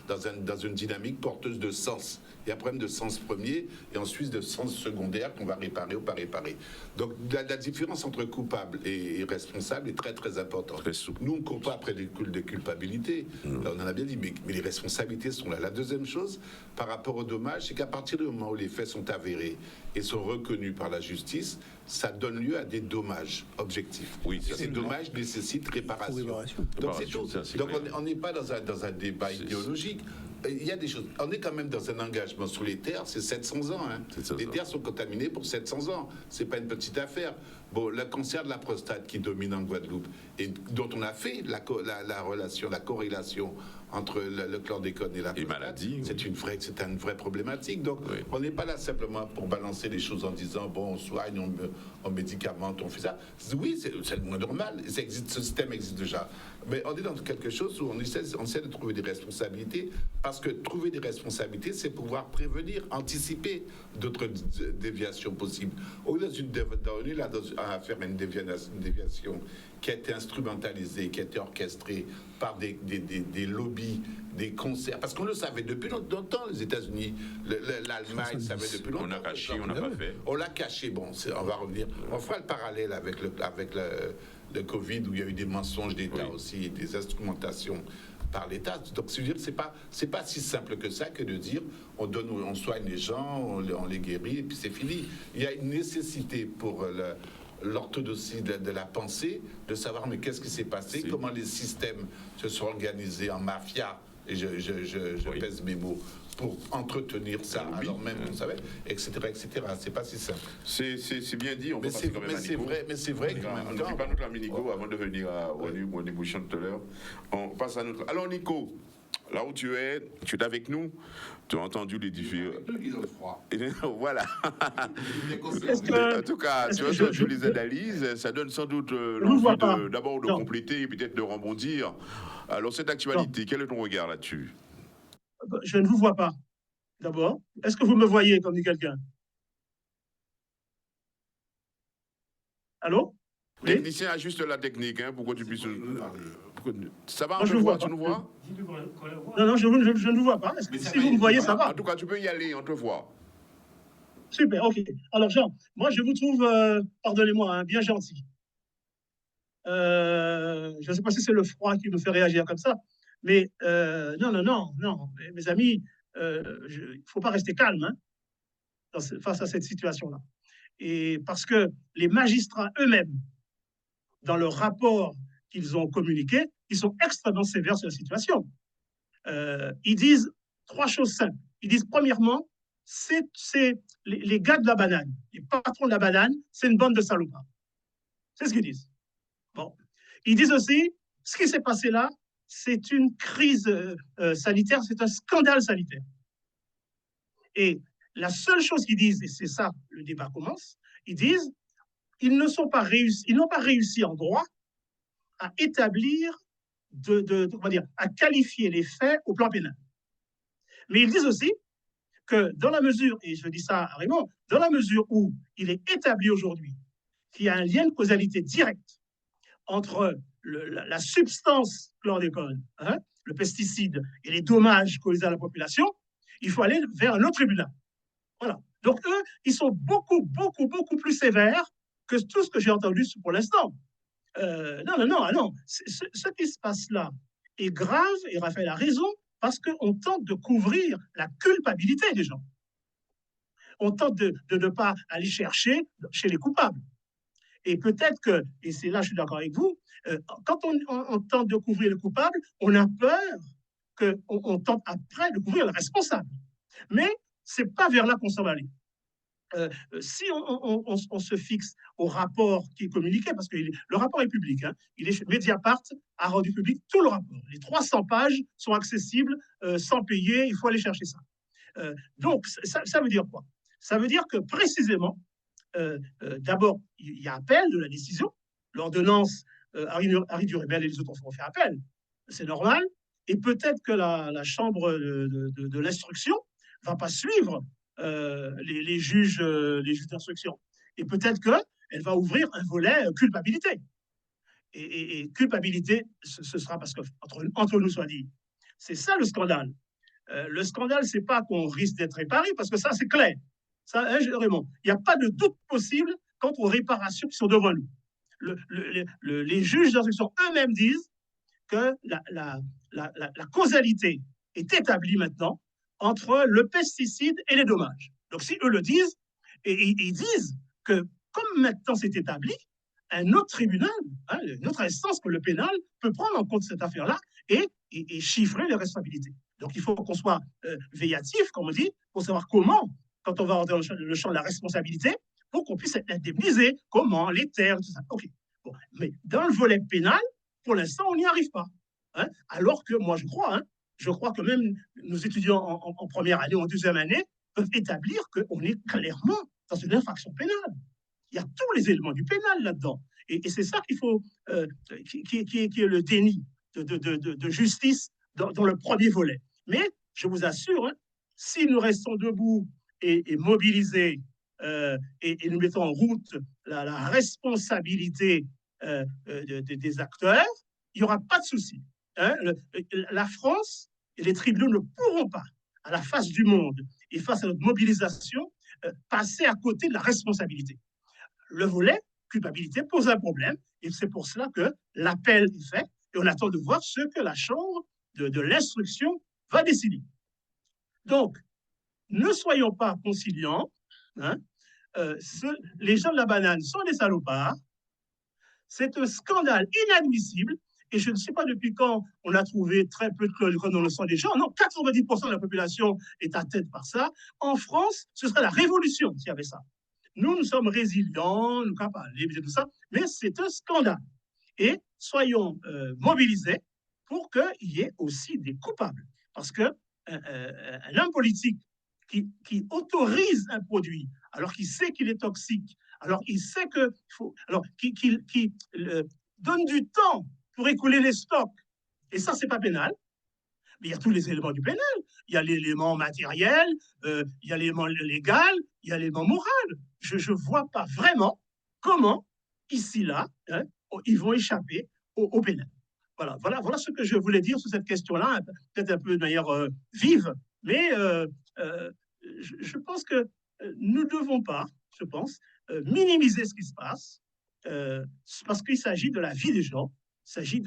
dans une dynamique porteuse de sens. Il y a un problème de sens premier et ensuite de sens secondaire qu'on va réparer ou pas réparer. Donc la différence entre coupable et responsable est très très importante. Nous, on ne court pas après des culpabilités. Là, on en a bien dit, mais les responsabilités sont là. La deuxième chose, par rapport aux dommages, c'est qu'à partir du moment où les faits sont avérés et sont reconnus par la justice, ça donne lieu à des dommages objectifs. Oui, ces dommages nécessitent réparation. Donc c'est tout. Donc on n'est pas dans un débat idéologique. il y a des choses. On est quand même dans un engagement sur les terres, c'est 700 ans. Hein. 700 les ans. terres sont contaminées pour 700 ans. C'est pas une petite affaire. Bon, le cancer de la prostate qui domine en Guadeloupe et dont on a fait la relation, la corrélation entre le chlordécone et la prostate, maladies, c'est une vraie problématique. Donc, oui. on n'est pas là simplement pour balancer les choses en disant bon, on soigne, on médicamente, on fait ça. Oui, c'est le moins normal. Ça existe, ce système existe déjà. Mais on est dans quelque chose où on essaie de trouver des responsabilités, parce que trouver des responsabilités, c'est pouvoir prévenir, anticiper d'autres déviations possibles. On est là à faire une déviation qui a été instrumentalisée, qui a été orchestrée par des lobbies, des concerts. Parce qu'on le savait depuis longtemps, les États-Unis, l'Allemagne savait depuis longtemps. On a caché, on n'a pas fait. On l'a caché. Bon, on va revenir. On fera le parallèle avec le Covid, où il y a eu des mensonges d'État aussi, des instrumentations par l'État. Donc, c'est pas si simple que ça que de dire on soigne les gens, on les guérit, et puis c'est fini. Il y a une nécessité pour l'orthodoxie de la pensée, de savoir mais qu'est-ce qui s'est passé, comment les systèmes se sont organisés en mafia, et je pèse mes mots, pour entretenir ça, alors même qu'on savait, etc., etc. C'est pas si simple. C'est bien dit, on peut passer quand même à Nico. Mais c'est vrai qu'en même On temps... n'oublie pas notre ami Nico avant de venir au débouchant tout à l'heure. On passe à notre... Alors Nico, là où tu es avec nous, tu as entendu les différents... Voilà. En tout cas, tu as entendu les analyses, ça donne sans doute l'envie d'abord de compléter et peut-être de rebondir. Alors cette actualité, quel est ton regard là-dessus? Je ne vous vois pas, d'abord. Est-ce que vous me voyez, comme dit quelqu'un? Allô? Le technicien ajuste la technique, hein, pour que tu puisses... Ça va, Moi, tu nous vois? Non, je ne vous vois pas. Si vous me voyez, ça va. En tout cas, tu peux y aller, on te voit. Super, ok. Alors, Jean, moi, je vous trouve, pardonnez-moi, hein, bien gentil. Je ne sais pas si c'est le froid qui me fait réagir comme ça, mais non, mes amis, il ne faut pas rester calme, hein, face à cette situation-là. Et parce que les magistrats eux-mêmes, dans le rapport qu'ils ont communiqué, ils sont extrêmement sévères sur la situation. Ils disent 3 choses simples. Ils disent, premièrement, c'est les gars de la banane, les patrons de la banane, c'est une bande de salopards. C'est ce qu'ils disent. Bon. Ils disent aussi, ce qui s'est passé là, c'est une crise sanitaire, c'est un scandale sanitaire. Et la seule chose qu'ils disent, et c'est ça, le débat commence, ils disent, ils n'ont pas réussi en droit à établir, à qualifier les faits au plan pénal. Mais ils disent aussi que dans la mesure, et je dis ça à Raymond, dans la mesure où il est établi aujourd'hui qu'il y a un lien de causalité directe entre la substance chlordécone, hein, le pesticide, et les dommages causés à la population, il faut aller vers un autre tribunal. Voilà. Donc eux, ils sont beaucoup plus sévères que tout ce que j'ai entendu pour l'instant. Non. Ce qui se passe là est grave, et Raphaël a raison, parce qu'on tente de couvrir la culpabilité des gens. On tente de ne pas aller chercher chez les coupables. Et peut-être que, et c'est là je suis d'accord avec vous, quand on tente de couvrir le coupable, on a peur qu'on tente après de couvrir le responsable. Mais ce n'est pas vers là qu'on s'en va aller. Si on se fixe au rapport qui est communiqué, parce que le rapport est public, hein, Mediapart a rendu public tout le rapport. Les 300 pages sont accessibles sans payer, il faut aller chercher ça. Donc, ça veut dire quoi? Ça veut dire que précisément, d'abord, il y a appel de la décision. L'ordonnance, Harry Durébel et les autres ont fait appel. C'est normal. Et peut-être que la chambre de l'instruction ne va pas suivre les juges d'instruction. Et peut-être qu'elle va ouvrir un volet culpabilité. Et culpabilité, ce sera parce que, entre nous soit dit, c'est ça le scandale. Le scandale, c'est pas qu'on risque d'être réparé, parce que ça, c'est clair. Ça, hein, Raymond, il n'y a pas de doute possible quant aux réparations qui sont devant nous. Les juges d'instruction eux-mêmes disent que la causalité est établie maintenant entre le pesticide et les dommages. Donc, si eux le disent, et ils disent que comme maintenant c'est établi, un autre tribunal, hein, une autre instance que le pénal, peut prendre en compte cette affaire-là et chiffrer les responsabilités. Donc, il faut qu'on soit véillatif, comme on dit, pour savoir comment, quand on va rentrer dans le champ de la responsabilité, pour qu'on puisse être indemnisé, comment, les terres, tout ça. OK. Bon. Mais dans le volet pénal, pour l'instant, on n'y arrive pas. Hein? Alors que moi, je crois que même nos étudiants en première année, en deuxième année, peuvent établir qu'on est clairement dans une infraction pénale. Il y a tous les éléments du pénal là-dedans. Et c'est ça qu'il faut, qui est le déni de justice dans le premier volet. Mais je vous assure, hein, si nous restons debout et mobilisés et nous mettons en route la responsabilité des acteurs, il n'y aura pas de souci. Hein. La France et les tribunaux ne pourront pas, à la face du monde et face à notre mobilisation, passer à côté de la responsabilité. Le volet culpabilité pose un problème et c'est pour cela que l'appel est fait et on attend de voir ce que la chambre de l'instruction va décider. Donc, ne soyons pas conciliants. Hein, les gens de la banane sont des salopards. C'est un scandale inadmissible. Et je ne sais pas depuis quand on a trouvé très peu de chlordécone dans le sang des gens. Non, 90% de la population est atteinte par ça. En France, ce serait la révolution s'il y avait ça. Nous sommes résilients, nous capables, tout ça, mais c'est un scandale. Et soyons mobilisés pour qu'il y ait aussi des coupables. Parce qu'un homme politique qui autorise un produit, alors qu'il sait qu'il est toxique, alors qu'il sait qu'il faut, alors qu'il donne du temps pour écouler les stocks, et ça, c'est pas pénal. Mais il y a tous les éléments du pénal. Il y a l'élément matériel, il y a l'élément légal, il y a l'élément moral. Je ne vois pas vraiment comment, ici, là, hein, ils vont échapper au pénal. Voilà ce que je voulais dire sur cette question-là, peut-être un peu de manière vive, mais je pense que nous ne devons pas, minimiser ce qui se passe, parce qu'il s'agit de la vie des gens, il s'agit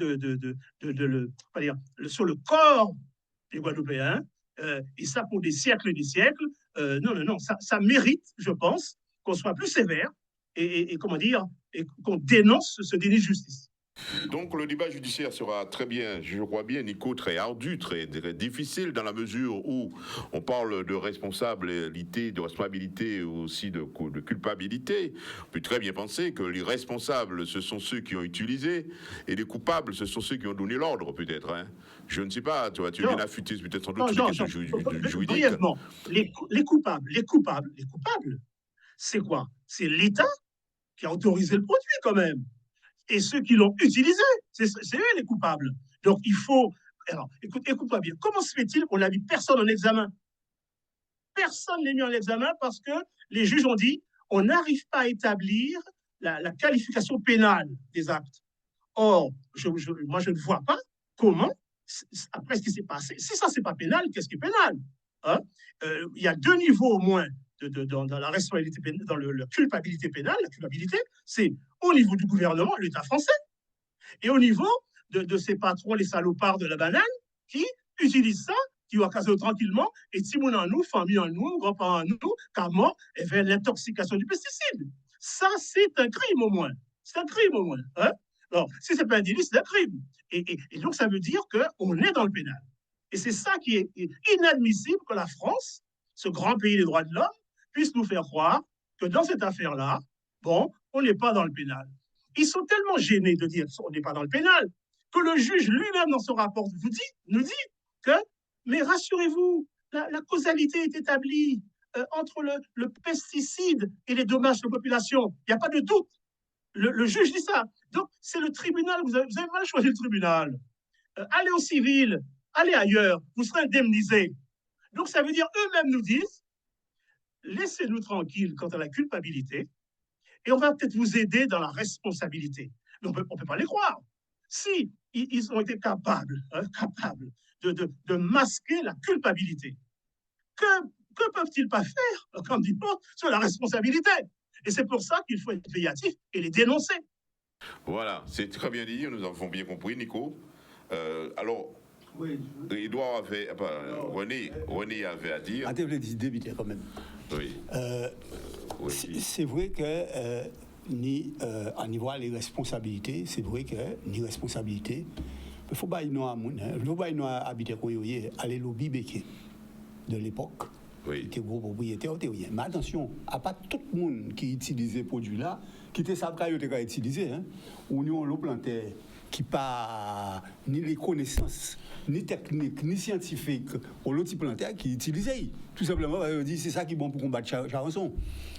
sur le corps des Guadeloupéens, et ça pour des siècles et des siècles. Non, ça mérite, je pense, qu'on soit plus sévère et qu'on dénonce ce déni de justice. Donc le débat judiciaire sera très bien, je crois bien, Nico, très ardu, très difficile dans la mesure où on parle de responsabilité, aussi de culpabilité. On peut très bien penser que les responsables, ce sont ceux qui ont utilisé et les coupables, ce sont ceux qui ont donné l'ordre, peut-être. Hein. Je ne sais pas, tu viens d'affûter peut-être sans doute sur les questions juridiques. Brièvement, les coupables, c'est quoi? C'est l'État qui a autorisé le produit quand même. Et ceux qui l'ont utilisé, c'est eux les coupables. Donc il faut... Alors, écoute-moi bien, comment se fait-il qu'on n'a mis personne en examen? Personne n'est mis en examen parce que les juges ont dit on n'arrive pas à établir la qualification pénale des actes. Or, moi je ne vois pas comment, après ce qui s'est passé, si ça c'est pas pénal, qu'est-ce qui est pénal? Hein? Il y a deux niveaux au moins dans la responsabilité pénale, dans la culpabilité pénale. La culpabilité, c'est au niveau du gouvernement, l'État français, et au niveau de ces patrons, les salopards de la banane, qui utilisent ça, qui vont casser tranquillement, et Timoun en nous, famille en nous, grands-parents en nous, car mort, et vers l'intoxication du pesticide. Ça, c'est un crime au moins. C'est un crime au moins. Hein? Alors, si ce n'est pas un délit, c'est un crime. Et donc, ça veut dire qu'on est dans le pénal. Et c'est ça qui est inadmissible que la France, ce grand pays des droits de l'homme, puisse nous faire croire que dans cette affaire-là, bon, on n'est pas dans le pénal. Ils sont tellement gênés de dire qu'on n'est pas dans le pénal que le juge lui-même, dans son rapport, nous dit que, mais rassurez-vous, la causalité est établie entre le pesticide et les dommages de la population. Il n'y a pas de doute. Le juge dit ça. Donc, c'est le tribunal. Vous avez mal choisi le tribunal. Allez au civil, allez ailleurs, vous serez indemnisés. Donc, ça veut dire, eux-mêmes nous disent, laissez-nous tranquilles quant à la culpabilité et on va peut-être vous aider dans la responsabilité. Mais on ne peut pas les croire. Si ils ont été capables de masquer la culpabilité, que peuvent-ils pas faire, comme dit Paul, sur la responsabilité? Et c'est pour ça qu'il faut être véillatif et les dénoncer. Voilà, c'est très bien dit, nous avons bien compris, Nico. Alors, oui, Edouard avait, René avait à dire. D'éviter quand même. Oui. C'est vrai que on y voit les responsabilités. C'est vrai que ni responsabilité Il faut pas nous habiter quoi aller lobby béquet de l'époque. Oui. Qui était gros propriétaire. Mais attention, à pas tout le monde qui utilisait produit là, qui était savent qu'il était utilisé, hein. Ou nous on le plantait qui pas ni les connaissances, ni techniques, ni scientifiques, on l'autre plantait qui utilisait. Tout simplement, on dit c'est ça qui est bon pour combattre Charançon.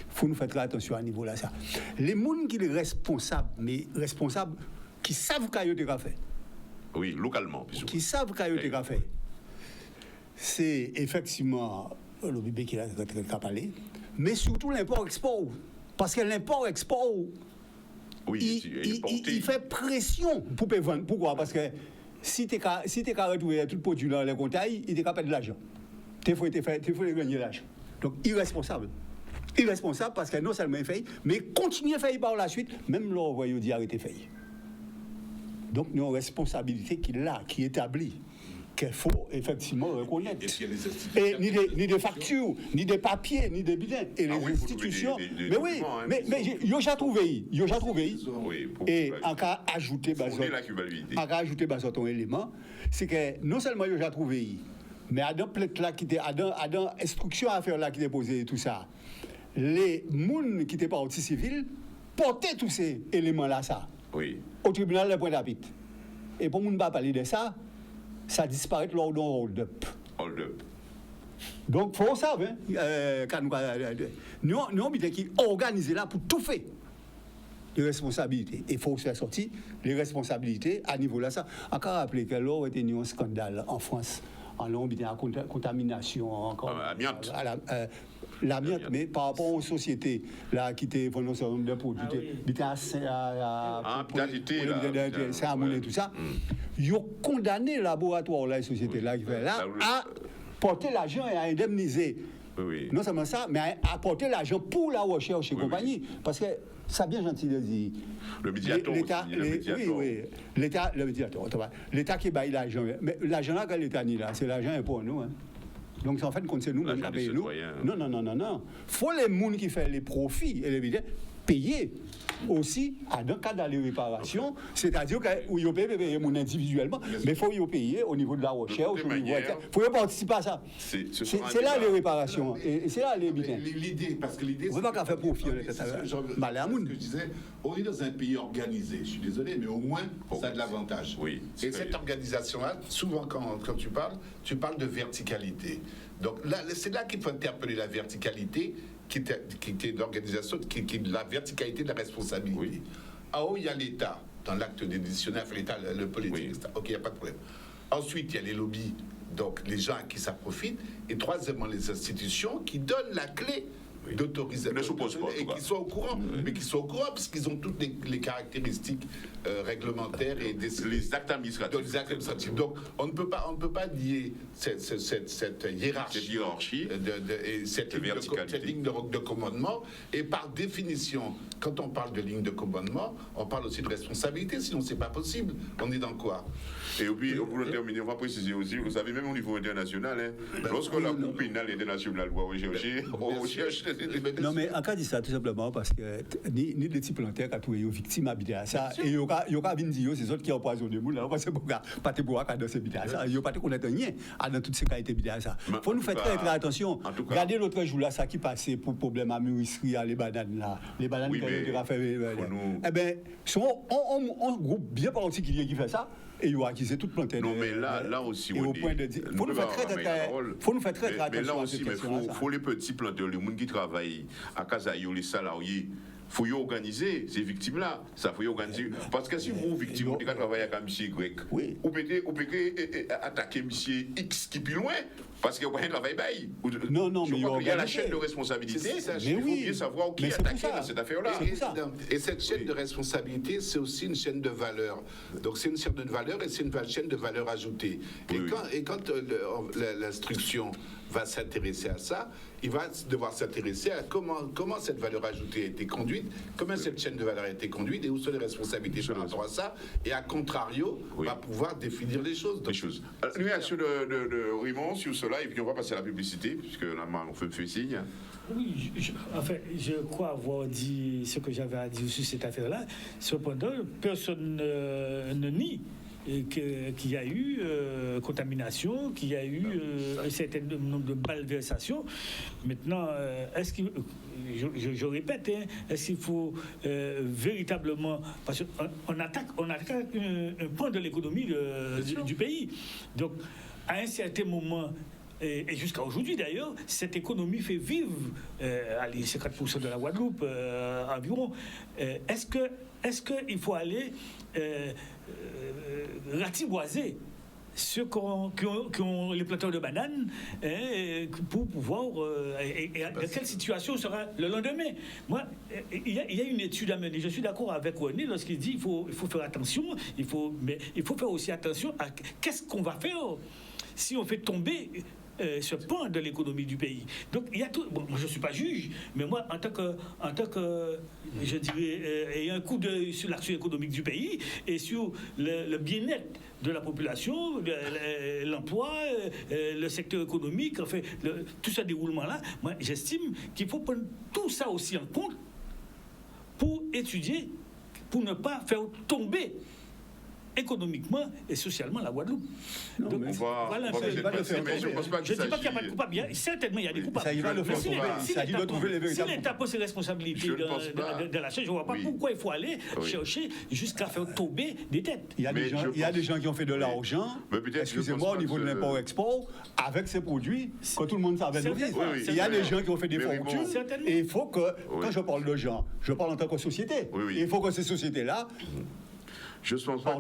Faut nous faire très attention à niveau là ça. Les gens qui sont responsables, qui savent qu'il y a fait. Oui, localement. Qui savent qu'il y a fait. C'est effectivement le bébé qui a parlé, mais surtout l'import-export. Parce que l'import-export, il fait pression pour vendre. Pourquoi? Parce que si tu as retrouvé tout le produit dans les comptes, il est capable de l'argent. Il faut gagner l'argent. Donc, irresponsable. Irresponsable parce que non seulement il fait, mais continue à faire par la suite, même là, on voit dire arrêter de faire. Donc, nous avons une responsabilité qui est établie. Qu'il faut effectivement reconnaître. Et ni des factures, ni des papiers, ni des billets. Et les institutions. Mais oui, mais ils ont déjà trouvé. Et en cas ajouter ton élément, c'est que non seulement ils ont déjà trouvé, mais à dans plate là qui était à dans instruction à faire là qui était posé tout ça. Les gens qui étaient partis civils portaient tous ces éléments là ça. Oui. Au tribunal de Pointe-à-Pitre. Et pour nous pas parler de ça. Ça disparaît lors d'un hold-up. Donc, il faut savoir, nous sommes qui organisés là pour tout faire. Les responsabilités. Il faut faire sortir les responsabilités à niveau là. Ça. Encore rappeler que lors était un scandale en France, en la contamination, amiante. L'amiante, mais par rapport aux sociétés là, qui étaient vendant un certain nombre de produits, c'est à monnaie, tout ça. Ils ont condamné le laboratoire, là, les sociétés là, qui fait là, à porter l'argent et à indemniser. Non seulement ça, mais à porter l'argent pour la recherche et compagnie. Parce que ça bien gentil de dire. Le médiateur. L'État qui baille l'argent. Mais l'argent là, que l'État ni là, c'est l'argent pour nous. Hein. Donc, en fait, quand c'est nous-mêmes qui payons nous. Non. Faut les gens qui font les profits et les billets payer aussi dans le cas de la réparation, c'est-à-dire qu'il faut payer individuellement, mais il faut payer au niveau de la recherche, il faut participer à ça. C'est là les réparations, et c'est là les billets. L'idée, parce que l'idée, c'est pas faire profit. Ce que je disais, on est dans un pays organisé, je suis désolé, mais au moins, ça a de l'avantage. Oui, et cette organisation-là, souvent quand tu parles de verticalité. Donc là, c'est là qu'il faut interpeller la verticalité, qui est l'organisation, qui est la verticalité de la responsabilité. Oui. En haut, il y a l'État, dans l'acte décisionnaire, l'État, le politique, etc. Ok, il n'y a pas de problème. Ensuite, il y a les lobbies, donc les gens à qui ça profite. Et troisièmement, les institutions qui donnent la clé d'autorisation et qui sont au courant, mais qui sont au courant parce qu'ils ont toutes les caractéristiques réglementaires et les actes administratifs. Donc on ne peut pas nier cette hiérarchie et cette ligne de commandement. Et par définition, quand on parle de ligne de commandement, on parle aussi de responsabilité, sinon c'est pas possible. On est dans quoi? Et puis, pour le terminer, on va préciser aussi, vous savez, même au niveau international, lorsque la Cour pénale internationale va rechercher, on recherche. Non, mais en cas de ça, tout simplement, parce que ni les petits plantaires qui ont trouvé victimes habitées à ça, et il y a des gens, c'est eux qui ont empoisonné le monde, parce que pas de bois dans ces habitées à ça, il n'y a pas de connaître rien dans toutes ces qualités habitées à ça. Il faut nous faire très attention. Regardez l'autre jour là, ça qui passait pour problème à mûrisserie, les bananes là, les bananes qui ont fait. Eh bien, sont un groupe bien particulier qui fait ça. Et il y a qui c'est tout planté. Non, mais là aussi, on dit. Faut nous faire très attention. Mais là aussi, il faut les petits planteurs, les gens qui travaillent à Kazaïo, les salariés. Il faut y organiser ces victimes-là. Ça faut y organiser. Parce que si vous, victime, vous travaillez avec un monsieur Y, vous pouvez attaquer monsieur X qui est plus loin, parce que vous ne travaillez pas. Non, mais il y a la chaîne de responsabilité. Il faut bien savoir qui est attaqué dans cette affaire-là. Et cette chaîne de responsabilité, c'est aussi une chaîne de valeur. Donc c'est une chaîne de valeur et c'est une chaîne de valeur ajoutée. Et quand l'instruction va s'intéresser à ça, il va devoir s'intéresser à comment cette valeur ajoutée a été conduite, comment cette chaîne de valeur a été conduite et où sont les responsabilités par rapport à ça, et à contrario, va pouvoir définir les choses. Une réaction de Raymond sur cela, et puis on va passer à la publicité, puisque la main on fait signe. Oui, je crois avoir dit ce que j'avais à dire sur cette affaire-là. Cependant, personne ne nie qu'il y a eu contamination, qu'il y a eu un certain nombre de malversations. Maintenant, est-ce qu'il, je répète, hein, est-ce qu'il faut véritablement, parce qu'on attaque un point de l'économie du pays. Donc, à un certain moment, et jusqu'à aujourd'hui d'ailleurs, cette économie fait vivre allez, 50% de la Guadeloupe environ. Est-ce qu'il faut aller ratiboiser ceux qui ont les planteurs de bananes pour pouvoir... dans quelle situation sera le lendemain? Moi, il y a une étude à mener. Je suis d'accord avec René lorsqu'il dit qu'il faut faire attention, mais il faut faire aussi attention à qu'est-ce qu'on va faire si on fait tomber ce point de l'économie du pays. Donc il y a tout. Bon, moi je ne suis pas juge, mais moi en tant que je dirais, ayant un coup d'œil sur l'action économique du pays et sur le bien-être de la population, l'emploi, le secteur économique, enfin tout ce déroulement-là, moi j'estime qu'il faut prendre tout ça aussi en compte pour étudier, pour ne pas faire tomber économiquement et socialement la Guadeloupe. Non, donc, mais je ne pense pas qu'il n'y a pas de coupable. Certainement, il y a des coupables. Ça y va le faire. Si l'État pose ses responsabilités dans la chose, je ne vois pas pourquoi il faut aller chercher jusqu'à faire tomber des têtes. Il y a des gens qui ont fait de l'argent, excusez-moi, au niveau de l'import-export, avec ces produits, que tout le monde savait de vivre. Il y a des gens qui ont fait des fortunes, et il faut que, quand je parle de gens, je parle en tant que société. Il faut que ces sociétés-là je ne pense pas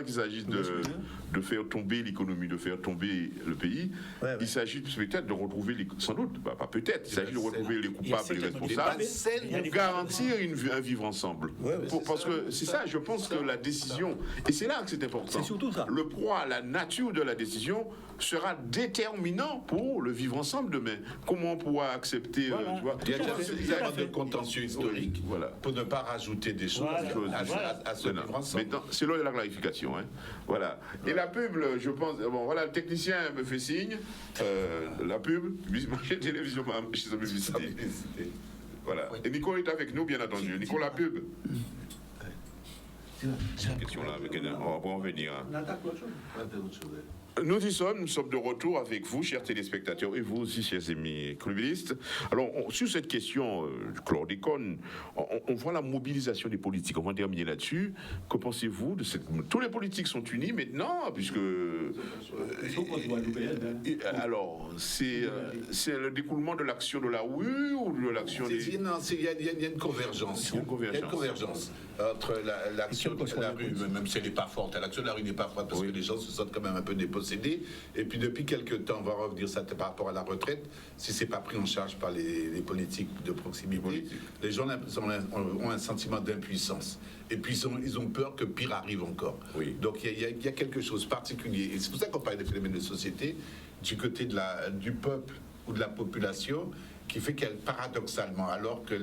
qu'il s'agisse de faire tomber l'économie, de faire tomber le pays. Il s'agit peut-être de retrouver, sans doute, pas peut-être, il s'agit de retrouver les coupables, les responsables, pour garantir un vivre ensemble. Parce que c'est ça, je pense que la décision, et c'est là que c'est important, c'est surtout ça. Le poids, la nature de la décision sera déterminant pour le vivre ensemble demain. Comment on pourra accepter... il y a déjà suffisamment de contentieux historiques pour ne pas rajouter des choses à ce vivre ensemble. C'est l'heure de la clarification. Hein. Voilà. Et la pub, je pense... Bon, voilà, le technicien me fait signe. La pub, marché télévision, chez la publicité. Voilà. Et Nico est avec nous, bien entendu. Nico, la pub. Cette question-là, on va en venir. Nous sommes de retour avec vous, chers téléspectateurs, et vous aussi, chers amis clubistes. Alors, sur cette question du chlordécone, on voit la mobilisation des politiques. On va terminer là-dessus. Que pensez-vous de cette... Tous les politiques sont unis maintenant, puisque... alors, c'est le découlement de l'action de la rue ou de l'action des... Non, il y a une convergence. Il y a une convergence entre l'action de la rue, même si elle n'est pas forte. L'action de la rue n'est pas forte parce que les gens se sentent quand même un peu dépossédés. Et puis depuis quelques temps, on va revenir ça par rapport à la retraite, si c'est pas pris en charge par les politiques de proximité, les gens ont un sentiment d'impuissance. Et puis ils ont peur que pire arrive encore. Donc il y a quelque chose de particulier. Et c'est pour ça qu'on parle des phénomènes de société du côté du peuple ou de la population, qui fait qu'elle, paradoxalement, alors que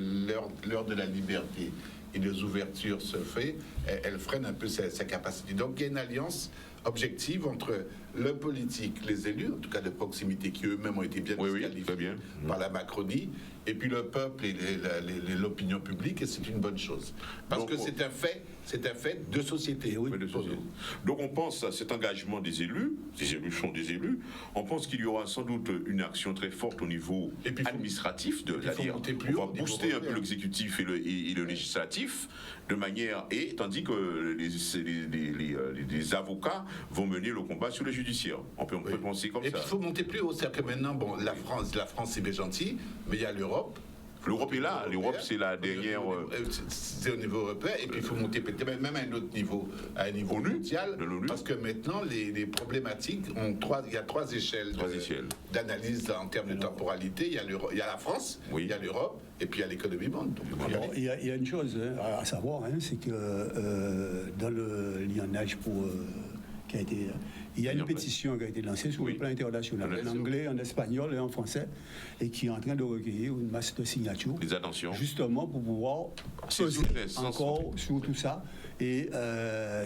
l'heure de la liberté et des ouvertures se fait, elle freine un peu sa capacité. Donc il y a une alliance objective entre le politique, les élus, en tout cas de proximité, qui eux-mêmes ont été bien disqualifiés par la Macronie, et puis le peuple et l'opinion publique, et c'est une bonne chose. Parce que c'est un fait de société. Donc on pense à cet engagement des élus sont des élus, on pense qu'il y aura sans doute une action très forte au niveau administratif, c'est-à-dire on va booster un peu l'exécutif et le législatif, de manière, et tandis que les avocats vont mener le combat sur le judiciaire. On peut penser comme ça. Et puis il faut monter plus haut, c'est-à-dire que maintenant, la France c'est bien gentil, mais il y a l'Europe. L'Europe est là, l'Europe c'est la dernière... C'est au niveau européen, et puis il faut monter peut-être même à un autre niveau, à un niveau mondial, parce que maintenant les problématiques il y a trois échelles d'analyse en termes de temporalité. Il y a la France, il y a l'Europe, et puis il y a l'économie monde. Il y a une chose à savoir, c'est que dans le lignage qui a été... Il y a une pétition qui a été lancée sur le plan international, en anglais, en espagnol et en français, et qui est en train de recueillir une masse de signatures. Les attentions. Justement pour pouvoir peser encore sur tout ça, et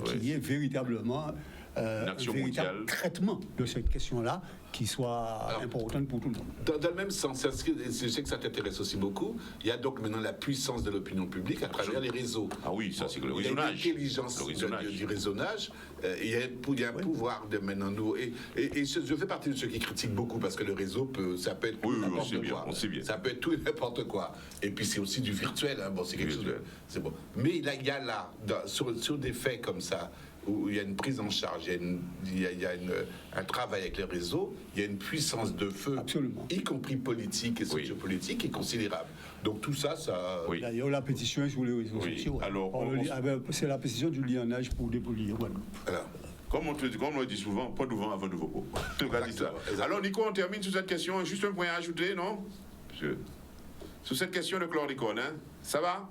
qu'il y ait véritablement un action véritable mondiale. traitement de cette question-là qui soit importante pour tout le monde. Dans le même sens, je sais que ça t'intéresse aussi beaucoup, il y a donc maintenant la puissance de l'opinion publique à travers les réseaux. Ah oui, ça c'est le Il y a une raisonnage. intelligence du raisonnage, il y a un pouvoir de maintenant nous. Et je fais partie de ceux qui critiquent beaucoup parce que le réseau ça peut être n'importe quoi. On sait bien. Ça peut être tout et n'importe quoi. Et puis c'est aussi du virtuel, hein. Bon, c'est quelque chose. C'est bon. Mais il y a là, sur des faits comme ça, où il y a une prise en charge, il y a un travail avec les réseaux, il y a une puissance de feu, Absolument. y compris politique et sociopolitique, qui est considérable. Donc tout ça, Oui. D'ailleurs, la pétition sur les réseaux sociaux. Alors, c'est la pétition du lionnage pour dépolir Guadeloupe. voilà. Comme on le dit souvent, pas de vent avant de repos. Exactement. Alors, Nico, on termine sur cette question. Juste un point à ajouter, non? Sur cette question de chlordécone, hein? Ça va?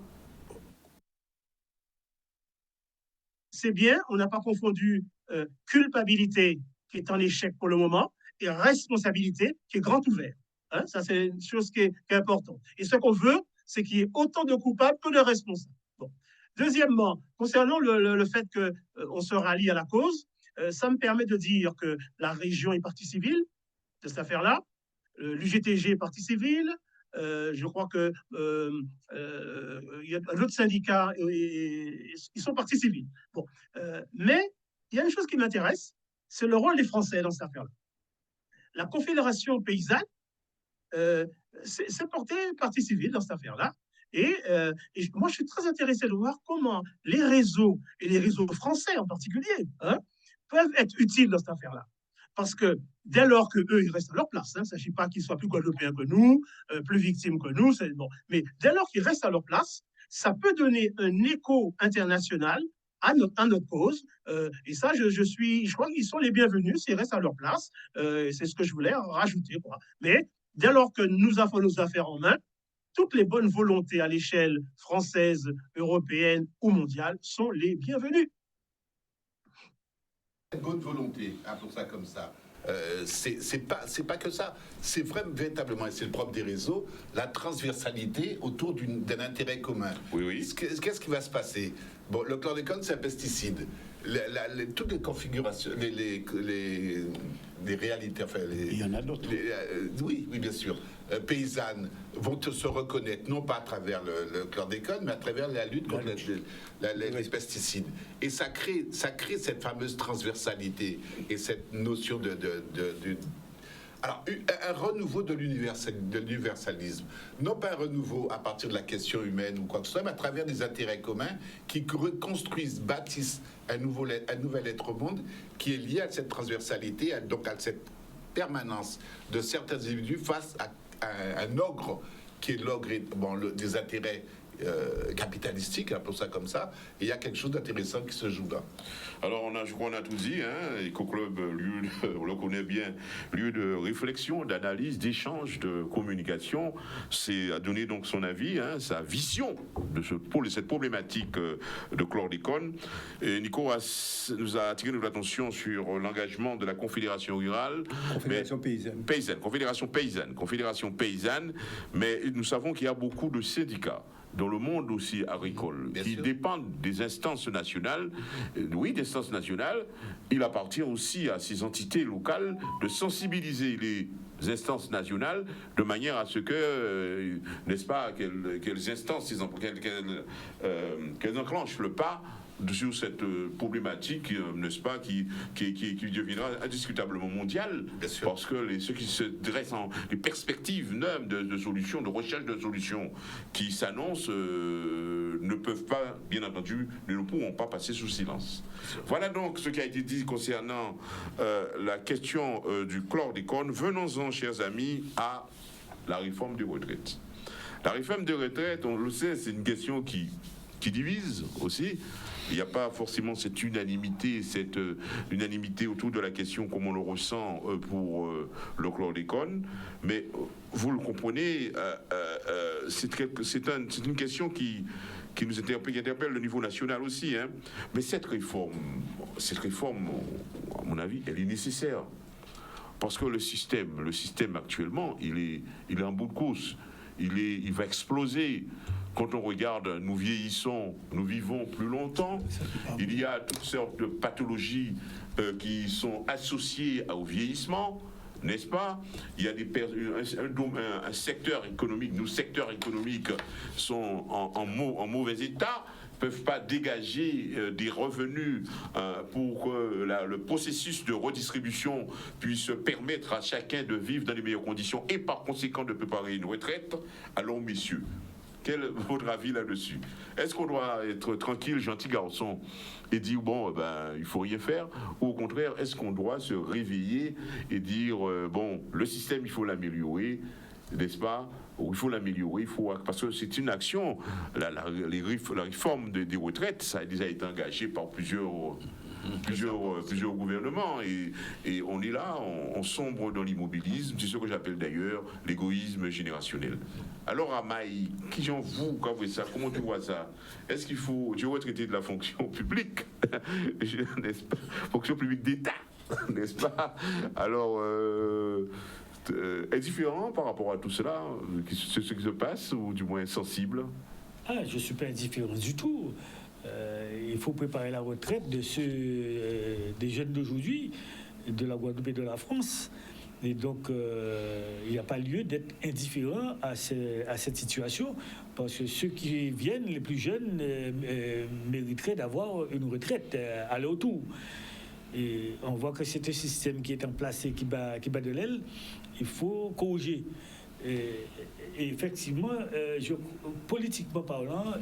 C'est bien, on n'a pas confondu culpabilité, qui est en échec pour le moment, et responsabilité, qui est grand ouvert. Hein, ça, c'est une chose qui est importante. Et ce qu'on veut, c'est qu'il y ait autant de coupables que de responsables. Bon. Deuxièmement, concernant le fait qu'on se rallie à la cause, ça me permet de dire que la région est partie civile de cette affaire-là, l'UGTG est partie civile, je crois que il y a d'autres syndicats, ils sont partis civils. Bon, mais il y a une chose qui m'intéresse, c'est le rôle des Français dans cette affaire-là. La Confédération paysanne s'est portée partie civile dans cette affaire-là. Et moi, je suis très intéressé de voir comment les réseaux, et les réseaux français en particulier, hein, peuvent être utiles dans cette affaire-là. Parce que dès lors qu'eux, ils restent à leur place, hein, il ne s'agit pas qu'ils soient plus guadeloupéens que nous, plus victimes que nous, bon. Mais dès lors qu'ils restent à leur place, ça peut donner un écho international à notre cause. Et ça, je crois qu'ils sont les bienvenus s'ils restent à leur place. C'est ce que je voulais rajouter, quoi. Mais dès lors que nous avons nos affaires en main, toutes les bonnes volontés à l'échelle française, européenne ou mondiale sont les bienvenues. Bonne volonté, pour ça comme ça. C'est pas que ça. C'est vraiment véritablement, et c'est le propre des réseaux, la transversalité autour d'un intérêt commun. Oui. Qu'est-ce qui va se passer? Bon, le chlordécone, c'est un pesticide. Toutes les configurations, les réalités, enfin, Il y en a d'autres. Oui, bien sûr. Paysannes vont se reconnaître, non pas à travers le chlordécone, mais à travers la lutte contre les pesticides. Et ça crée cette fameuse transversalité et cette notion alors, un renouveau de l'universalisme. Non pas un renouveau à partir de la question humaine ou quoi que ce soit, mais à travers des intérêts communs qui reconstruisent, bâtissent un nouvel être au monde qui est lié à cette transversalité, donc à cette permanence de certains individus face à un ogre qui est l'ogre des intérêts capitalistiques, appelons ça comme ça, et il y a quelque chose d'intéressant qui se joue là. Alors, je crois qu'on a tout dit, hein, Éco-Club, on le connaît bien, lieu de réflexion, d'analyse, d'échange, de communication, c'est à donner donc son avis, hein, sa vision de cette problématique de chlordécone. Et Nico nous a attiré notre attention sur l'engagement de la Confédération rurale. Confédération paysanne, mais nous savons qu'il y a beaucoup de syndicats dans le monde aussi agricole, qui dépendent des instances nationales. Oui, des instances nationales. Il appartient aussi à ces entités locales de sensibiliser les instances nationales de manière à ce que, n'est-ce pas, quelles instances, qu'elles enclenchent le pas sur cette problématique, n'est-ce pas, qui deviendra indiscutablement mondiale, parce que ceux qui se dressent en des perspectives neuves de solutions, de recherche de solutions qui s'annoncent, ne peuvent pas, bien entendu, ne pourront pas passer sous silence. Voilà donc ce qui a été dit concernant la question du chlordécone. Venons-en, chers amis, à la réforme des retraites. La réforme des retraites, on le sait, c'est une question qui divise aussi. Il n'y a pas forcément cette unanimité autour de la question comme on le ressent pour le chlordécone, mais vous le comprenez, c'est une question qui nous interpelle le niveau national aussi, hein. Mais cette réforme, à mon avis, elle est nécessaire. Parce que le système actuellement, il est en bout de course. Il va exploser. quand on regarde, nous vieillissons, nous vivons plus longtemps. Il y a toutes sortes de pathologies qui sont associées au vieillissement, n'est-ce pas? Il y a un secteur économique, nos secteurs économiques sont en mauvais état, peuvent pas dégager des revenus pour que le processus de redistribution puisse permettre à chacun de vivre dans les meilleures conditions et par conséquent de préparer une retraite. Alors, messieurs, quel est votre avis là-dessus? Est-ce qu'on doit être tranquille, gentil garçon, et dire, bon, il faut rien faire? Ou au contraire, est-ce qu'on doit se réveiller et dire, bon, le système, il faut l'améliorer, n'est-ce pas? Ou il faut l'améliorer, parce que c'est une action, la réforme des retraites, ça a déjà été engagé par plusieurs gouvernements et on est là, on sombre dans l'immobilisme, c'est ce que j'appelle d'ailleurs l'égoïsme générationnel. Alors Amaï, comment tu vois ça? Est-ce qu'il faut, tu retraiter de la fonction publique, n'est-ce pas, fonction publique d'État, n'est-ce pas? Alors est différent par rapport à tout cela, ce qui se passe, ou du moins sensible? Je ne suis pas indifférent du tout. Il faut préparer la retraite des jeunes d'aujourd'hui, de la Guadeloupe et de la France. Et donc, il n'y a pas lieu d'être indifférent à cette situation, parce que ceux qui viennent, les plus jeunes, mériteraient d'avoir une retraite à leur tour. Et on voit que c'est un système qui est en place et qui bat de l'aile. Il faut corriger. Et effectivement, politiquement parlant,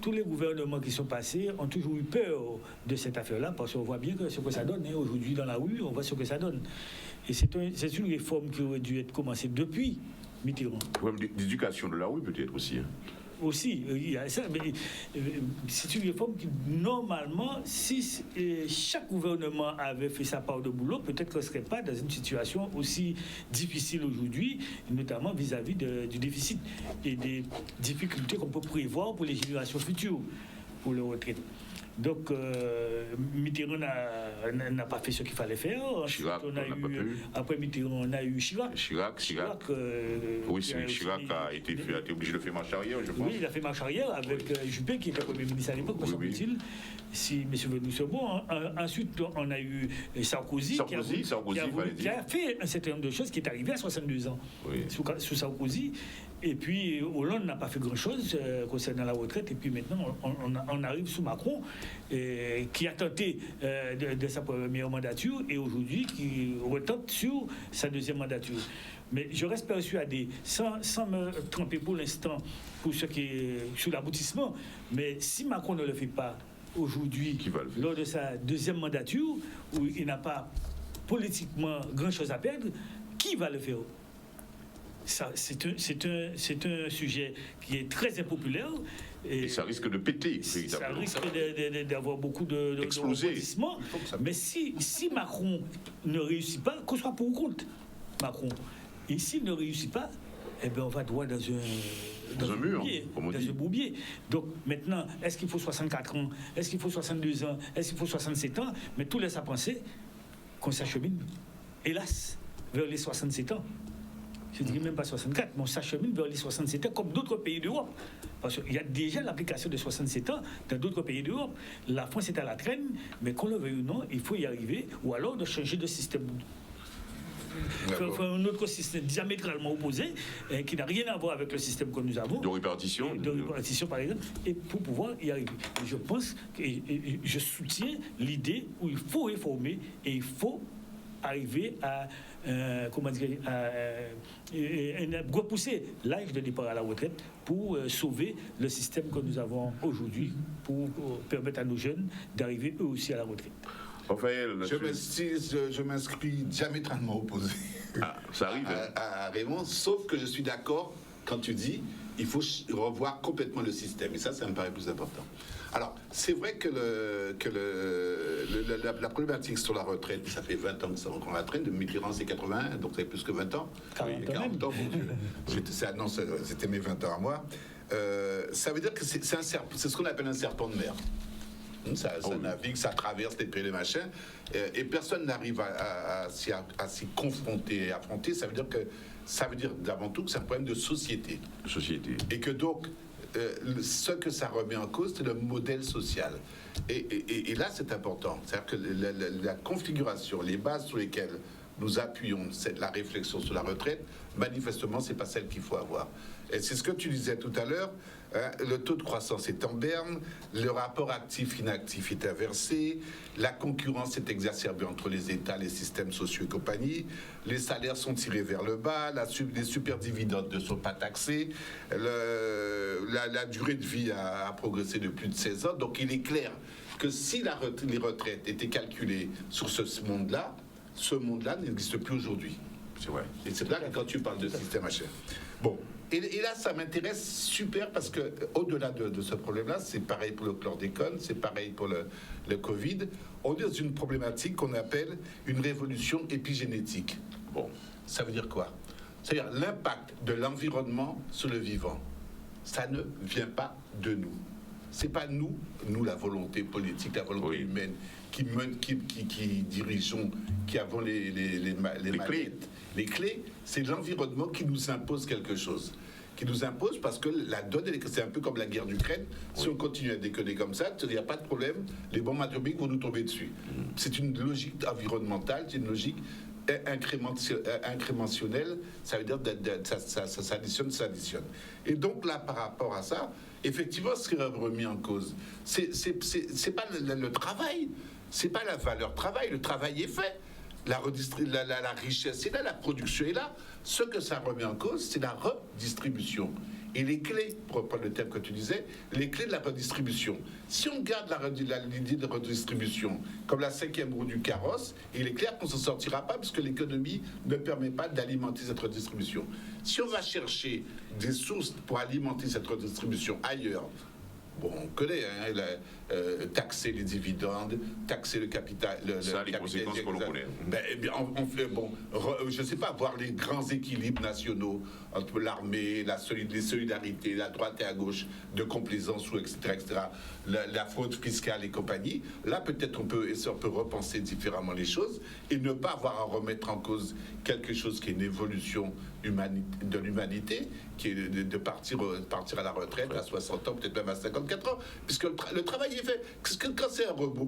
tous les gouvernements qui sont passés ont toujours eu peur de cette affaire-là, parce qu'on voit bien ce que ça donne. Aujourd'hui, dans la rue, on voit ce que ça donne. Et c'est une réforme qui aurait dû être commencée depuis Mitterrand. Problème d'éducation de la rue, peut-être aussi. Aussi, il y a ça, mais c'est une réforme qui, normalement, si chaque gouvernement avait fait sa part de boulot, peut-être qu'on ne serait pas dans une situation aussi difficile aujourd'hui, notamment vis-à-vis du déficit et des difficultés qu'on peut prévoir pour les générations futures, pour les retraites. Donc, Mitterrand n'a pas fait ce qu'il fallait faire. Chirac, après Mitterrand, on a eu Chirac. Oui, Chirac a été obligé de faire marche arrière, je pense. Oui, il a fait marche arrière avec Juppé, qui était Premier ministre à l'époque, me semble-t-il. Si mes souvenirs sont bons. Ensuite, on a eu Sarkozy qui a fait un certain nombre de choses, qui est arrivé à 62 ans, sous Sarkozy. Et puis, Hollande n'a pas fait grand-chose concernant la retraite. Et puis maintenant, on arrive sous Macron, qui a tenté de sa première mandature et aujourd'hui qui retente sur sa deuxième mandature. Mais je reste persuadé, sans me tromper pour l'instant pour ce qui est sur l'aboutissement, mais si Macron ne le fait pas aujourd'hui, lors de sa deuxième mandature, où il n'a pas politiquement grand-chose à perdre, qui va le faire? C'est un sujet qui est très impopulaire. Et ça risque de péter. Ça risque d'avoir beaucoup de rebondissements. Mais si Macron ne réussit pas, qu'on soit pour ou contre Macron, et s'il ne réussit pas, eh bien on va droit dans un mur, dans un bourbier. Donc maintenant, est-ce qu'il faut 64 ans? Est-ce qu'il faut 62 ans? Est-ce qu'il faut 67 ans? Mais tout laisse à penser qu'on s'achemine, hélas, vers les 67 ans. Je ne dirais même pas 64, mais on s'achemine vers les 67 ans comme d'autres pays d'Europe. Parce qu'il y a déjà l'application de 67 ans dans d'autres pays d'Europe. La France est à la traîne, mais qu'on le veuille ou non, il faut y arriver, ou alors de changer de système. Faire un autre système diamétralement opposé, qui n'a rien à voir avec le système que nous avons. De répartition, par exemple, et pour pouvoir y arriver. Et je pense que je soutiens l'idée où il faut réformer et il faut arriver à repousser l'âge de départ à la retraite pour sauver le système que nous avons aujourd'hui, pour permettre à nos jeunes d'arriver eux aussi à la retraite. Raphaël, je m'inscris diamétralement opposé ça arrive, à Raymond, sauf que je suis d'accord quand tu dis il faut revoir complètement le système, et ça me paraît plus important. Alors, c'est vrai que la problématique sur la retraite, ça fait 20 ans que ça qu'on la traîne, de Mitterrand c'est 81, donc ça fait plus que 20 ans. 40 ans, bon Dieu. C'était mes 20 ans à moi. Ça veut dire que c'est ce qu'on appelle un serpent de mer. Ça navigue, ça traverse les pays, les machins, et personne n'arrive à s'y confronter et affronter. Ça veut dire que ça veut dire d'avant tout que c'est un problème de société. Et que donc, ce que ça remet en cause, c'est le modèle social. Et là, c'est important. C'est-à-dire que la configuration, les bases sur lesquelles nous appuyons la réflexion sur la retraite, manifestement, c'est pas celle qu'il faut avoir. Et c'est ce que tu disais tout à l'heure, hein, le taux de croissance est en berne, le rapport actif-inactif est inversé, la concurrence est exacerbée entre les États, les systèmes sociaux et compagnie, les salaires sont tirés vers le bas, les superdividendes ne sont pas taxés, la durée de vie a progressé de plus de 16 ans, donc il est clair que si les retraites étaient calculées sur ce monde-là n'existe plus aujourd'hui. C'est vrai. Et c'est là que quand tu parles de système HR. Bon, et là, ça m'intéresse super parce que au-delà de ce problème-là, c'est pareil pour le chlordécone, c'est pareil pour le Covid. On est dans une problématique qu'on appelle une révolution épigénétique. Bon, ça veut dire quoi? C'est-à-dire l'impact de l'environnement sur le vivant. Ça ne vient pas de nous. C'est pas nous, la volonté politique, la volonté humaine, qui dirigeons, qui avons les clés. Les clés, c'est l'environnement qui nous impose quelque chose. Qui nous impose parce que la donne, c'est un peu comme la guerre d'Ukraine. Si on continue à déconner comme ça, il n'y a pas de problème, les bombes atomiques vont nous tomber dessus. C'est une logique environnementale, c'est une logique incrémentionnelle, ça veut dire ça s'additionne. Et donc là, par rapport à ça, effectivement, ce qui est remis en cause, c'est pas le travail, c'est pas la valeur travail, le travail est fait. La richesse est là, la production est là. Ce que ça remet en cause, c'est la redistribution. Et les clés, pour reprendre le thème que tu disais, les clés de la redistribution. Si on garde l'idée de redistribution comme la 5e roue du carrosse, il est clair qu'on ne s'en sortira pas puisque l'économie ne permet pas d'alimenter cette redistribution. Si on va chercher des sources pour alimenter cette redistribution ailleurs, bon, on connaît, hein, taxer les dividendes, taxer le capital. Les conséquences qu'on connaît. On fait, je ne sais pas, voir les grands équilibres nationaux entre l'armée, les solidarités, la droite et à gauche, de complaisance, etc., la fraude fiscale et compagnie. Là, peut-être on peut repenser différemment les choses et ne pas avoir à remettre en cause quelque chose qui est une évolution de l'humanité, qui est de partir à la retraite à 60 ans, peut-être même à 54 ans, puisque le travail est fait. Quand c'est un robot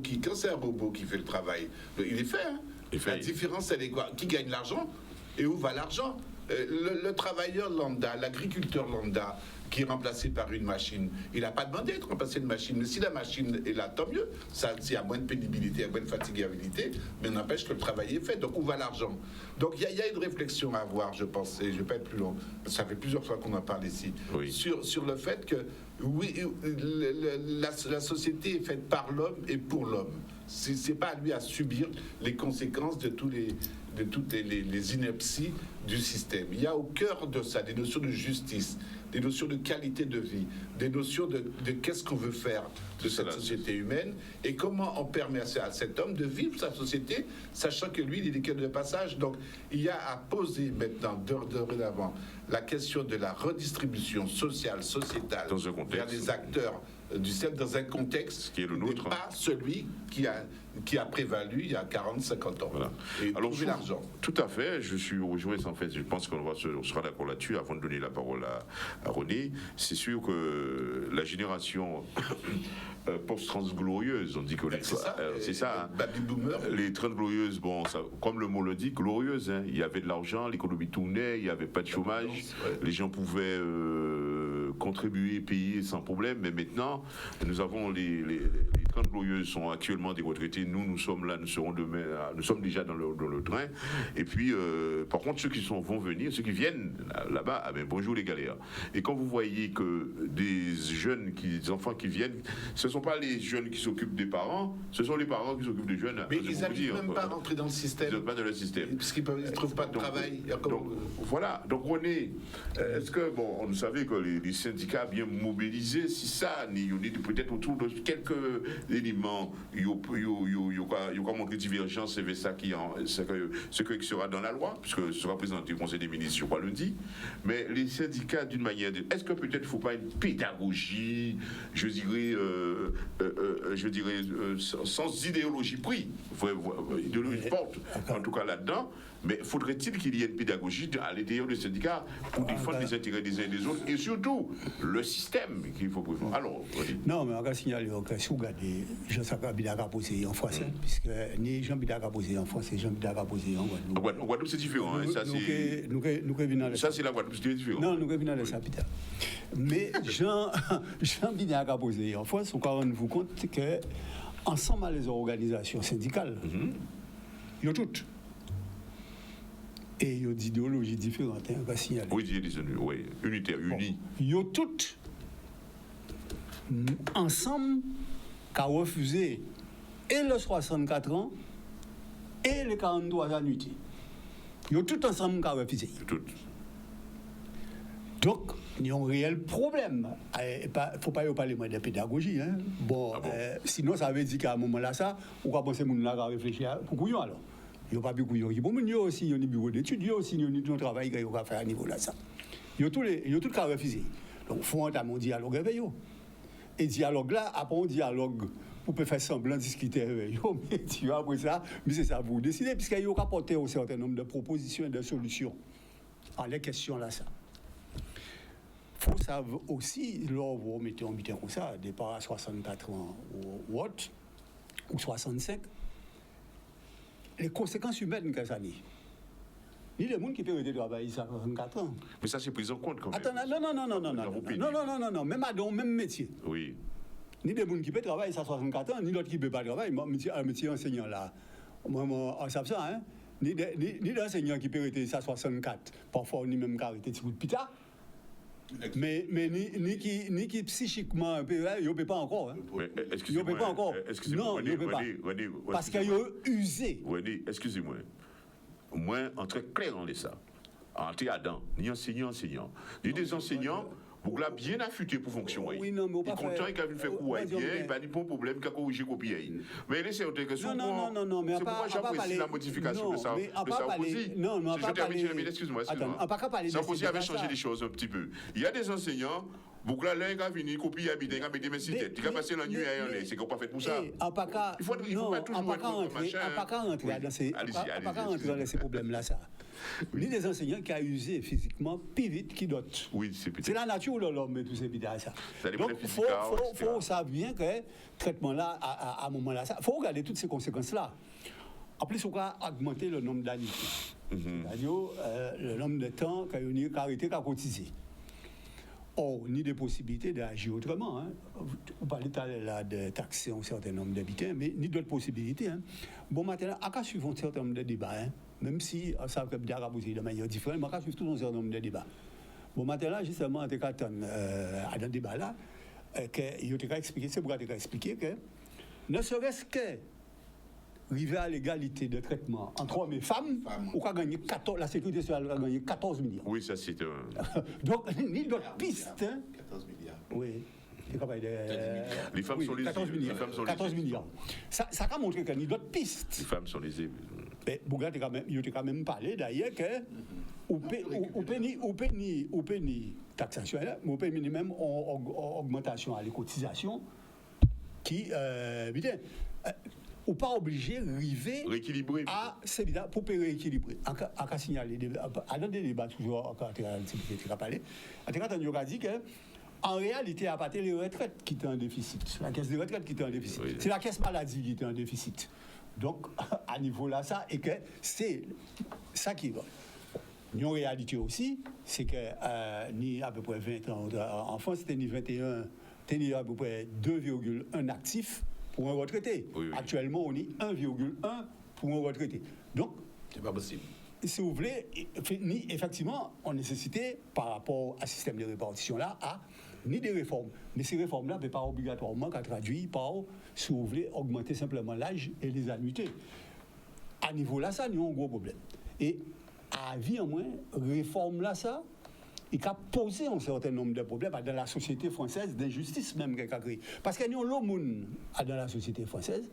qui fait le travail, il est fait. Hein. La différence, elle est quoi? Qui gagne l'argent et où va l'argent? Le travailleur lambda, l'agriculteur lambda, qui est remplacé par une machine, il n'a pas demandé d'être remplacé une machine. Mais si la machine est là, tant mieux. Ça, il y a moins de pénibilité, il y a moins de fatigabilité, mais n'empêche que le travail est fait. Donc, où va l'argent? Donc, il y a une réflexion à avoir, je pense, et je ne vais pas être plus long. Ça fait plusieurs fois qu'on en parle ici. Oui. Sur le fait que, oui, la société est faite par l'homme et pour l'homme. C'est pas à lui à subir les conséquences de toutes les inepties du système. Il y a au cœur de ça des notions de justice, des notions de qualité de vie, des notions de qu'est-ce qu'on veut faire de cette société humaine et comment on permet à cet homme de vivre sa société, sachant que lui, il est de passage. Donc, il y a à poser maintenant, dorénavant, la question de la redistribution sociale, sociétale, vers les acteurs du système dans un contexte qui est le nôtre, pas celui qui a prévalu il y a 40-50 ans. Voilà. Et alors, trouver l'argent. Tout à fait, je suis rejoint en fait. Je pense qu'on sera d'accord là-dessus. Avant de donner la parole à René, c'est sûr que la génération post-30 on dit que c'est ça. Hein. Baby boomer. Les 30 glorieuses, bon, ça, comme le mot le dit, glorieuses. Hein. Il y avait de l'argent, l'économie tournait, il n'y avait pas de chômage, les gens pouvaient contribuer, payer sans problème. Mais maintenant, nous avons les 30 glorieuses sont actuellement des retraités. Nous sommes là, nous serons demain, nous sommes déjà dans le train. Et puis, par contre, ceux qui vont venir, ceux qui viennent là-bas, ah ben, bonjour les galères. Et quand vous voyez que des enfants qui viennent, ce ne sont pas les jeunes qui s'occupent des parents, ce sont les parents qui s'occupent des jeunes. Mais ils n'arrivent même pas à rentrer dans le système. Ils ne sont pas dans le système. Parce qu'ils ne trouvent pas de travail. Donc, voilà. Donc, René, est-ce que, bon, on savait que les syndicats bien mobilisés, si ça, il y a peut-être autour de quelques éléments, il y a montré divergence, c'est ça ce qui sera dans la loi, puisque ce sera présenté au Conseil des ministres, je crois, lundi. Mais les syndicats, d'une manière, est-ce que peut-être il ne faut pas une pédagogie, je dirais sans idéologie prise, idéologie forte, en tout cas là-dedans, Mais faudrait-il qu'il y ait une pédagogie à l'intérieur du syndicat pour défendre les intérêts des uns et des autres et surtout le système qu'il faut prévoir. Alors, non, mais on va signaler que si vous regardez Jean Bidaka posé en français, puisque ni Jean Bidaka posé en français, Jean Bidaka posé en Guadeloupe. En Guadeloupe, c'est différent. Ça, c'est la Guadeloupe, c'est différent. Non, nous revenons à ça, Peter. Mais Jean Bidaka posé en France, on va rendre compte que ensemble les organisations syndicales, ils ont toutes. Et il y a des idéologies différentes, on va signaler. Oui, unitaire, unis. Il y a toutes, ensemble, qui ont refusé et les 64 ans et les 43 annuités. Il y a tout ensemble qui ont refusé. Toutes. Donc, il y a un réel problème. Il ne faut pas parler de pédagogie. Hein. Bon, sinon, ça veut dire qu'à un moment-là, ça, on va penser que nous avons réfléchi pour couillon alors. Il n'y a pas de couillon. Il y a aussi un bureau d'études, il y a aussi un travail qu'il faut faire à niveau là. Il y a tout le cas refusé. Donc, il faut entamer un dialogue avec eux. Et dialogue là, après un dialogue, vous pouvez faire semblant de discuter avec eux, mais tu vois, après ça, mais c'est ça vous décidez, puisqu'il y a apporté un certain nombre de propositions et de solutions à les questions là, ça. Il faut savoir aussi, lors vous mettez un bulletin comme ça, départ à 64 ans ou autre, ou 65, les conséquences humaines que ça nie. Ni les gens qui peuvent travailler à 64 ans. Mais ça, c'est pris en compte quand même. Attends, non, même dans le même métier. Oui. Ni des gens qui peuvent travailler à 64 ans, ni d'autres qui ne peuvent pas travailler. Moi, un métier enseignant là, moi, on sait ça, hein. Ni d'enseignants qui peuvent être à 64, parfois, ni même carité de pita. Mais ni qui psychiquement, ils ne peuvent pas encore. Hein. Ils ne peuvent pas encore. Non, ils ne peuvent pas. Parce qu'ils ont usé. Oui, excusez-moi. Moi, en très clair, on est ça. Entre Adam, ni enseignant, ni des enseignants, vous l'avez bien affûté pour fonctionner. Oui, non, mais il est content, il a vu faire courir bien, il n'a pas de problème, il a corrigé copier. Mais laissez-moi dire que souvent, mais c'est pourquoi j'apprécie la modification de ça. Non, mais je termine, excuse-moi. Sarkozy avait changé les choses un petit peu. Il y a des enseignants. Donc là, l'un a fini, copie, habiter, a mis des messieurs, il a passé la nuit à aller. C'est qu'on pas fait pour ça. Il faut pas toujours être machin. On pas rentrer dans ces problèmes-là, ça. Ni des enseignants qui ont usé physiquement plus vite que d'autres. Oui, c'est la nature de l'homme, mais tout ces bidons ça. Donc, il faut savoir bien que le traitement-là, à un moment-là, il faut regarder toutes ces conséquences-là. En plus, on va augmenter le nombre d'années. C'est-à-dire le nombre de temps qu'on a arrêté qu'à cotiser. Or, ni des possibilités d'agir autrement. Hein. Vous parlez là de taxer un certain nombre d'habitants, mais ni d'autres possibilités. Hein. Bon, maintenant, à quoi suivre un certain nombre de débats, hein. Même si ça peut être posé de manière différente, mais à quoi suivre tout un certain nombre de débats. Bon, maintenant, justement, à dans le débat-là, il a expliqué, c'est pourquoi il a expliqué que, ne serait-ce que arriver à l'égalité de traitement entre hommes et femmes, la sécurité sociale a gagné 14 millions. Oui, ça c'est Donc, ni d'autres pistes. 14 milliards. Oui. Les femmes sont les 14 millions. Ça a montré qu'il y a ni d'autres pistes. Les femmes sont les Mais Bougat a quand même parlé d'ailleurs que au péni taxation, mais au péni même augmentation à les cotisations qui, ou pas obligé de arriver à celui-là pour rééquilibrer. On a signalé, dans des débats toujours, quand on a parlé, on a dit que en réalité, à partir des retraites qui étaient en déficit, la caisse de retraite qui était en déficit, c'est la caisse maladie qui était en déficit. Donc, à niveau là, ça, et que c'est ça qui va. Une réalité aussi, c'est que ni à peu près 20 ans en France, c'était ni 21, c'était à peu près 2,1 actifs pour un retraité. Actuellement, on est 1,1 pour un retraité. Donc, c'est pas possible. Si vous voulez, effectivement, on nécessitait, par rapport à ce système de répartition-là, ni des réformes. Mais ces réformes-là ne peuvent pas obligatoirement qu'à traduire par, si vous voulez, augmenter simplement l'âge et les annuités. À niveau là, ça, nous avons un gros problème. Et à vie en moins, réforme là, ça, il a posé un certain nombre de problèmes dans la société française, d'injustice même qu'il a créé. Parce qu'il y a un lot de monde dans la société française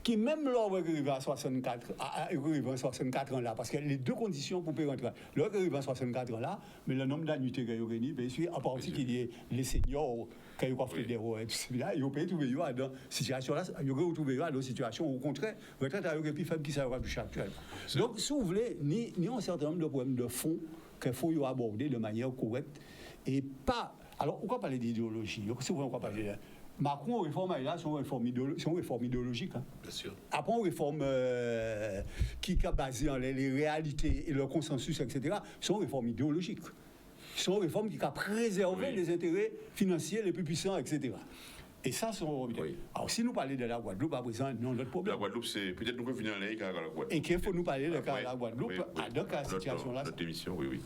qui même lors arrive à 64, arrive à 64 ans là, parce que les deux conditions pour rentrer. Lors arrive à 64 ans là, mais le nombre d'annuités qu'il y a gagné, bien sûr, à part aussi qu'il y ait les seniors, qui ont fait des rois et tout ça, ils ont payé tout le monde dans situation là, ils ont retrouvé dans une situation au contraire, retraite à plus faible qui s'arrête du actuellement. Donc, si vous voulez, ni un certain nombre de problèmes de fond qu'il faut aborder de manière correcte et pas. Alors, on va parler d'idéologie. Si on va parler de Macron, réforme là, c'est une réforme idéologique. Hein. Bien sûr. Après, une réforme qui est basée sur les réalités et le consensus, etc., c'est une réforme idéologique. C'est une réforme qui a préservé les intérêts financiers les plus puissants, etc. Et ça, c'est un oui. Alors, si nous parlons de la Guadeloupe, à présent, non, notre problème. La Guadeloupe, c'est peut-être nous pouvons finir avec la Guadeloupe. Et qu'il faut nous parler de la Guadeloupe, donc la situation là. Notre émission, oui.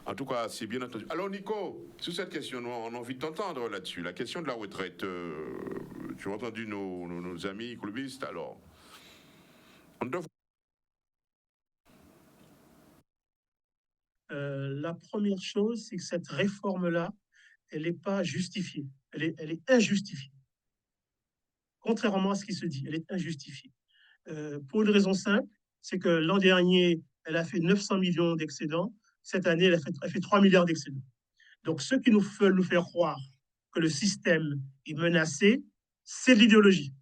En tout cas, c'est bien entendu. Alors, Nico, sur cette question, on a envie de t'entendre là-dessus. La question de la retraite, tu as entendu nos amis clubistes, alors. On doit... La première chose, c'est que cette réforme-là, elle n'est pas justifiée. Elle est injustifiée. Contrairement à ce qui se dit, elle est injustifiée. Pour une raison simple, c'est que l'an dernier, elle a fait 900 millions d'excédents. Cette année, elle a fait 3 milliards d'excédents. Donc, ceux qui veulent nous faire croire que le système est menacé, c'est de l'idéologie.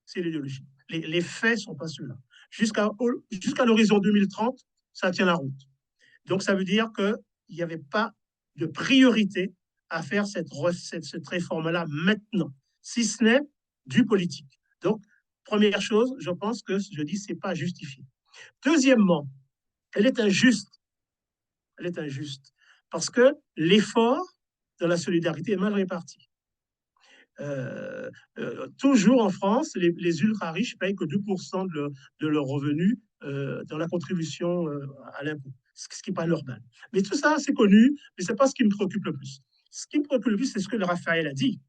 C'est l'idéologie. Les faits ne sont pas ceux-là. Jusqu'à l'horizon 2030, ça tient la route. Donc, ça veut dire qu'il n'y avait pas de priorité à faire cette réforme-là maintenant, si ce n'est du politique. Donc, première chose, je pense que je dis c'est pas justifié. Deuxièmement, elle est injuste. Elle est injuste parce que l'effort de la solidarité est mal réparti. Toujours en France, les ultra-riches payent que 2% de leurs revenus dans la contribution à l'impôt, ce qui n'est pas normal. Mais tout ça, c'est connu, mais ce n'est pas ce qui me préoccupe le plus. Ce qui me préoccupe le plus, c'est ce que Raphaël a dit.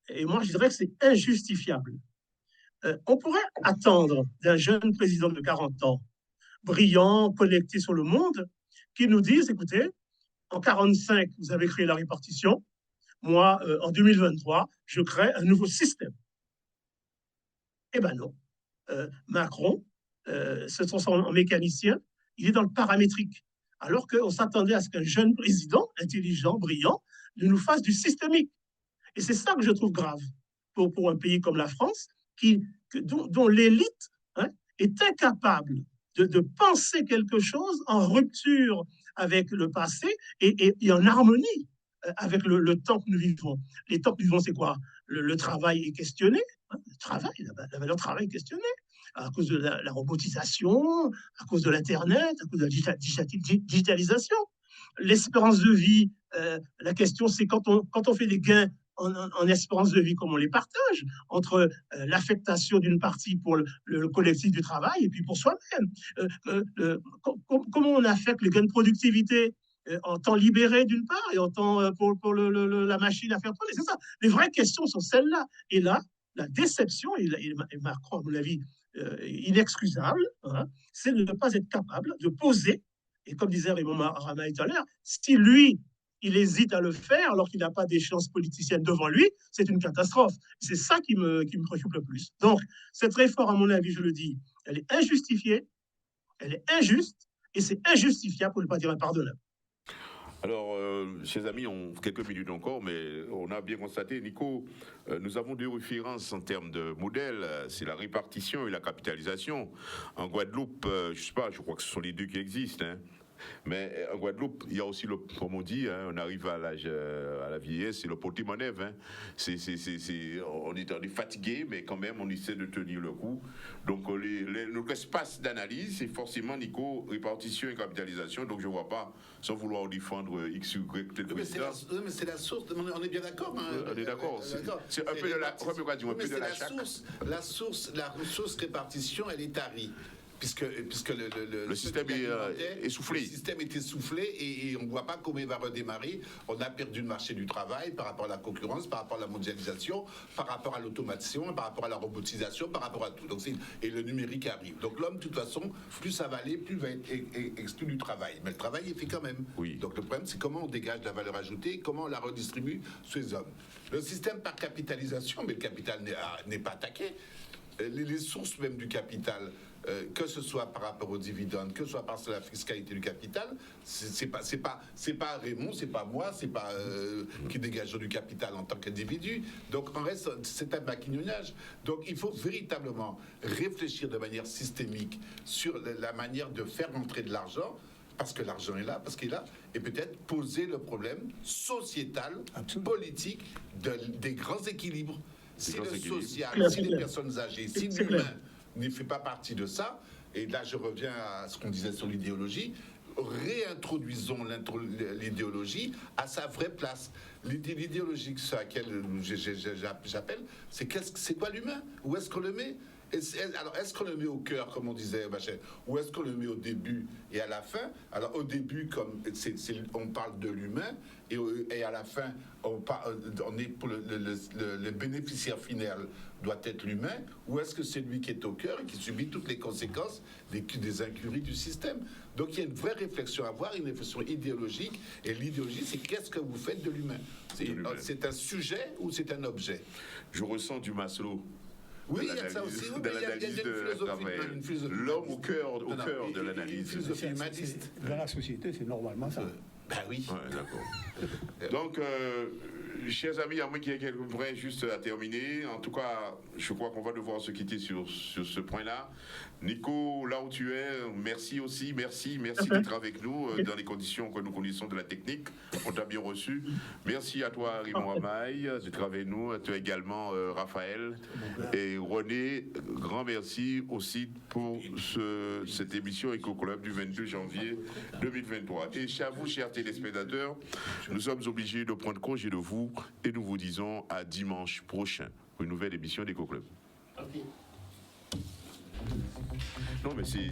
Et moi, je dirais que c'est injustifiable. On pourrait attendre d'un jeune président de 40 ans, brillant, connecté sur le monde, qui nous dise, écoutez, en 1945, vous avez créé la répartition, moi, en 2023, je crée un nouveau système. Eh bien non. Macron, se transforme en mécanicien, il est dans le paramétrique. Alors qu'on s'attendait à ce qu'un jeune président, intelligent, brillant, nous fasse du systémique. Et c'est ça que je trouve grave pour un pays comme la France, dont l'élite est incapable de penser quelque chose en rupture avec le passé et en harmonie avec le temps que nous vivons. Les temps que nous vivons, c'est quoi? Le travail est questionné, le travail, la valeur travail est questionnée à cause de la robotisation, à cause de l'Internet, à cause de la digitalisation. L'espérance de vie, la question, c'est quand on fait des gains en espérance de vie, comment on les partage entre l'affectation d'une partie pour le collectif du travail et puis pour soi-même. Comment on affecte les gains de productivité en temps libéré d'une part et en temps pour la machine à faire tourner. C'est ça. Les vraies questions sont celles-là. Et là, la déception, et Macron, à mon avis, inexcusable, c'est de ne pas être capable de poser, et comme disait Raymond Ramaille tout à l'heure, si lui, il hésite à le faire alors qu'il n'a pas d'échéance politicienne devant lui, c'est une catastrophe. C'est ça qui me préoccupe le plus. Donc, cette réforme, à mon avis, je le dis, elle est injustifiée, elle est injuste, et c'est injustifiable pour ne pas dire impardonnable. Alors, chers amis, on quelques minutes encore, mais on a bien constaté, Nico, nous avons deux références en termes de modèle, c'est la répartition et la capitalisation. En Guadeloupe, je ne sais pas, je crois que ce sont les deux qui existent, hein. Mais en Guadeloupe, il y a aussi, comme on dit, on arrive à l'âge, à la vieillesse, c'est le porte-monnaie. On est fatigué, mais quand même, on essaie de tenir le coup. Donc, notre espace d'analyse, c'est forcément, Nico, répartition et capitalisation. Donc, je ne vois pas, sans vouloir défendre X ou Y, peut-être président. Mais c'est la source, on est bien d'accord. On est d'accord. C'est un peu de la source. La source répartition, elle est tarie. Puisque le système est essoufflé. Le système est essoufflé et on ne voit pas comment il va redémarrer. On a perdu le marché du travail par rapport à la concurrence, par rapport à la mondialisation, par rapport à l'automation, par rapport à la robotisation, par rapport à tout. Donc, et le numérique arrive. Donc l'homme, de toute façon, plus ça va aller, plus il va être exclu du travail. Mais le travail est fait quand même. Oui. Donc le problème, c'est comment on dégage de la valeur ajoutée, comment on la redistribue sur les hommes. Le système par capitalisation, mais le capital n'est pas attaqué. les sources même du capital, que ce soit par rapport aux dividendes, que ce soit par la fiscalité du capital, c'est pas Raymond, c'est pas moi, c'est pas qui dégageons du capital en tant qu'individu. Donc en reste, c'est un maquignonnage. Donc il faut véritablement réfléchir de manière systémique sur la manière de faire rentrer de l'argent, parce que l'argent est là, parce qu'il est là, et peut-être poser le problème sociétal, politique, des grands équilibres. Si le social, si les personnes âgées, si l'humain ne fait pas partie de ça, et là je reviens à ce qu'on disait sur l'idéologie, réintroduisons l'idéologie à sa vraie place. L'idéologie à laquelle j'appelle, c'est quoi l'humain? Où est-ce qu'on le met? Alors, est-ce qu'on le met au cœur, comme on disait, ou est-ce qu'on le met au début et à la fin? Alors, au début, comme on parle de l'humain, et à la fin, on est pour le bénéficiaire final doit être l'humain, ou est-ce que c'est lui qui est au cœur et qui subit toutes les conséquences des incuries du système? Donc, il y a une vraie réflexion à avoir, une réflexion idéologique, et l'idéologie, c'est qu'est-ce que vous faites de l'humain? C'est un sujet ou c'est un objet? Je ressens du Maslow. Oui, il y a ça aussi. Oui, dans l'analyse de philosophie. L'homme au cœur de l'analyse. Une philosophie humaniste. Dans la société, c'est normalement ça. Ben oui. Ouais, d'accord. Donc, chers amis, à moins qu'il y ait quelques points juste à terminer. En tout cas, je crois qu'on va devoir se quitter sur ce point-là. Nico, là où tu es, merci aussi. Merci d'être avec nous dans les conditions que nous connaissons de la technique. On t'a bien reçu. Merci à toi, Raymond Amaï, d'être avec nous. À toi également, Raphaël. Et René, grand merci aussi pour cette émission Éco-Club du 22 janvier 2023. Et à vous, chers téléspectateurs, nous sommes obligés de prendre congé de vous et nous vous disons à dimanche prochain pour une nouvelle émission d'Éco-Club. Okay. Non, mais c'est...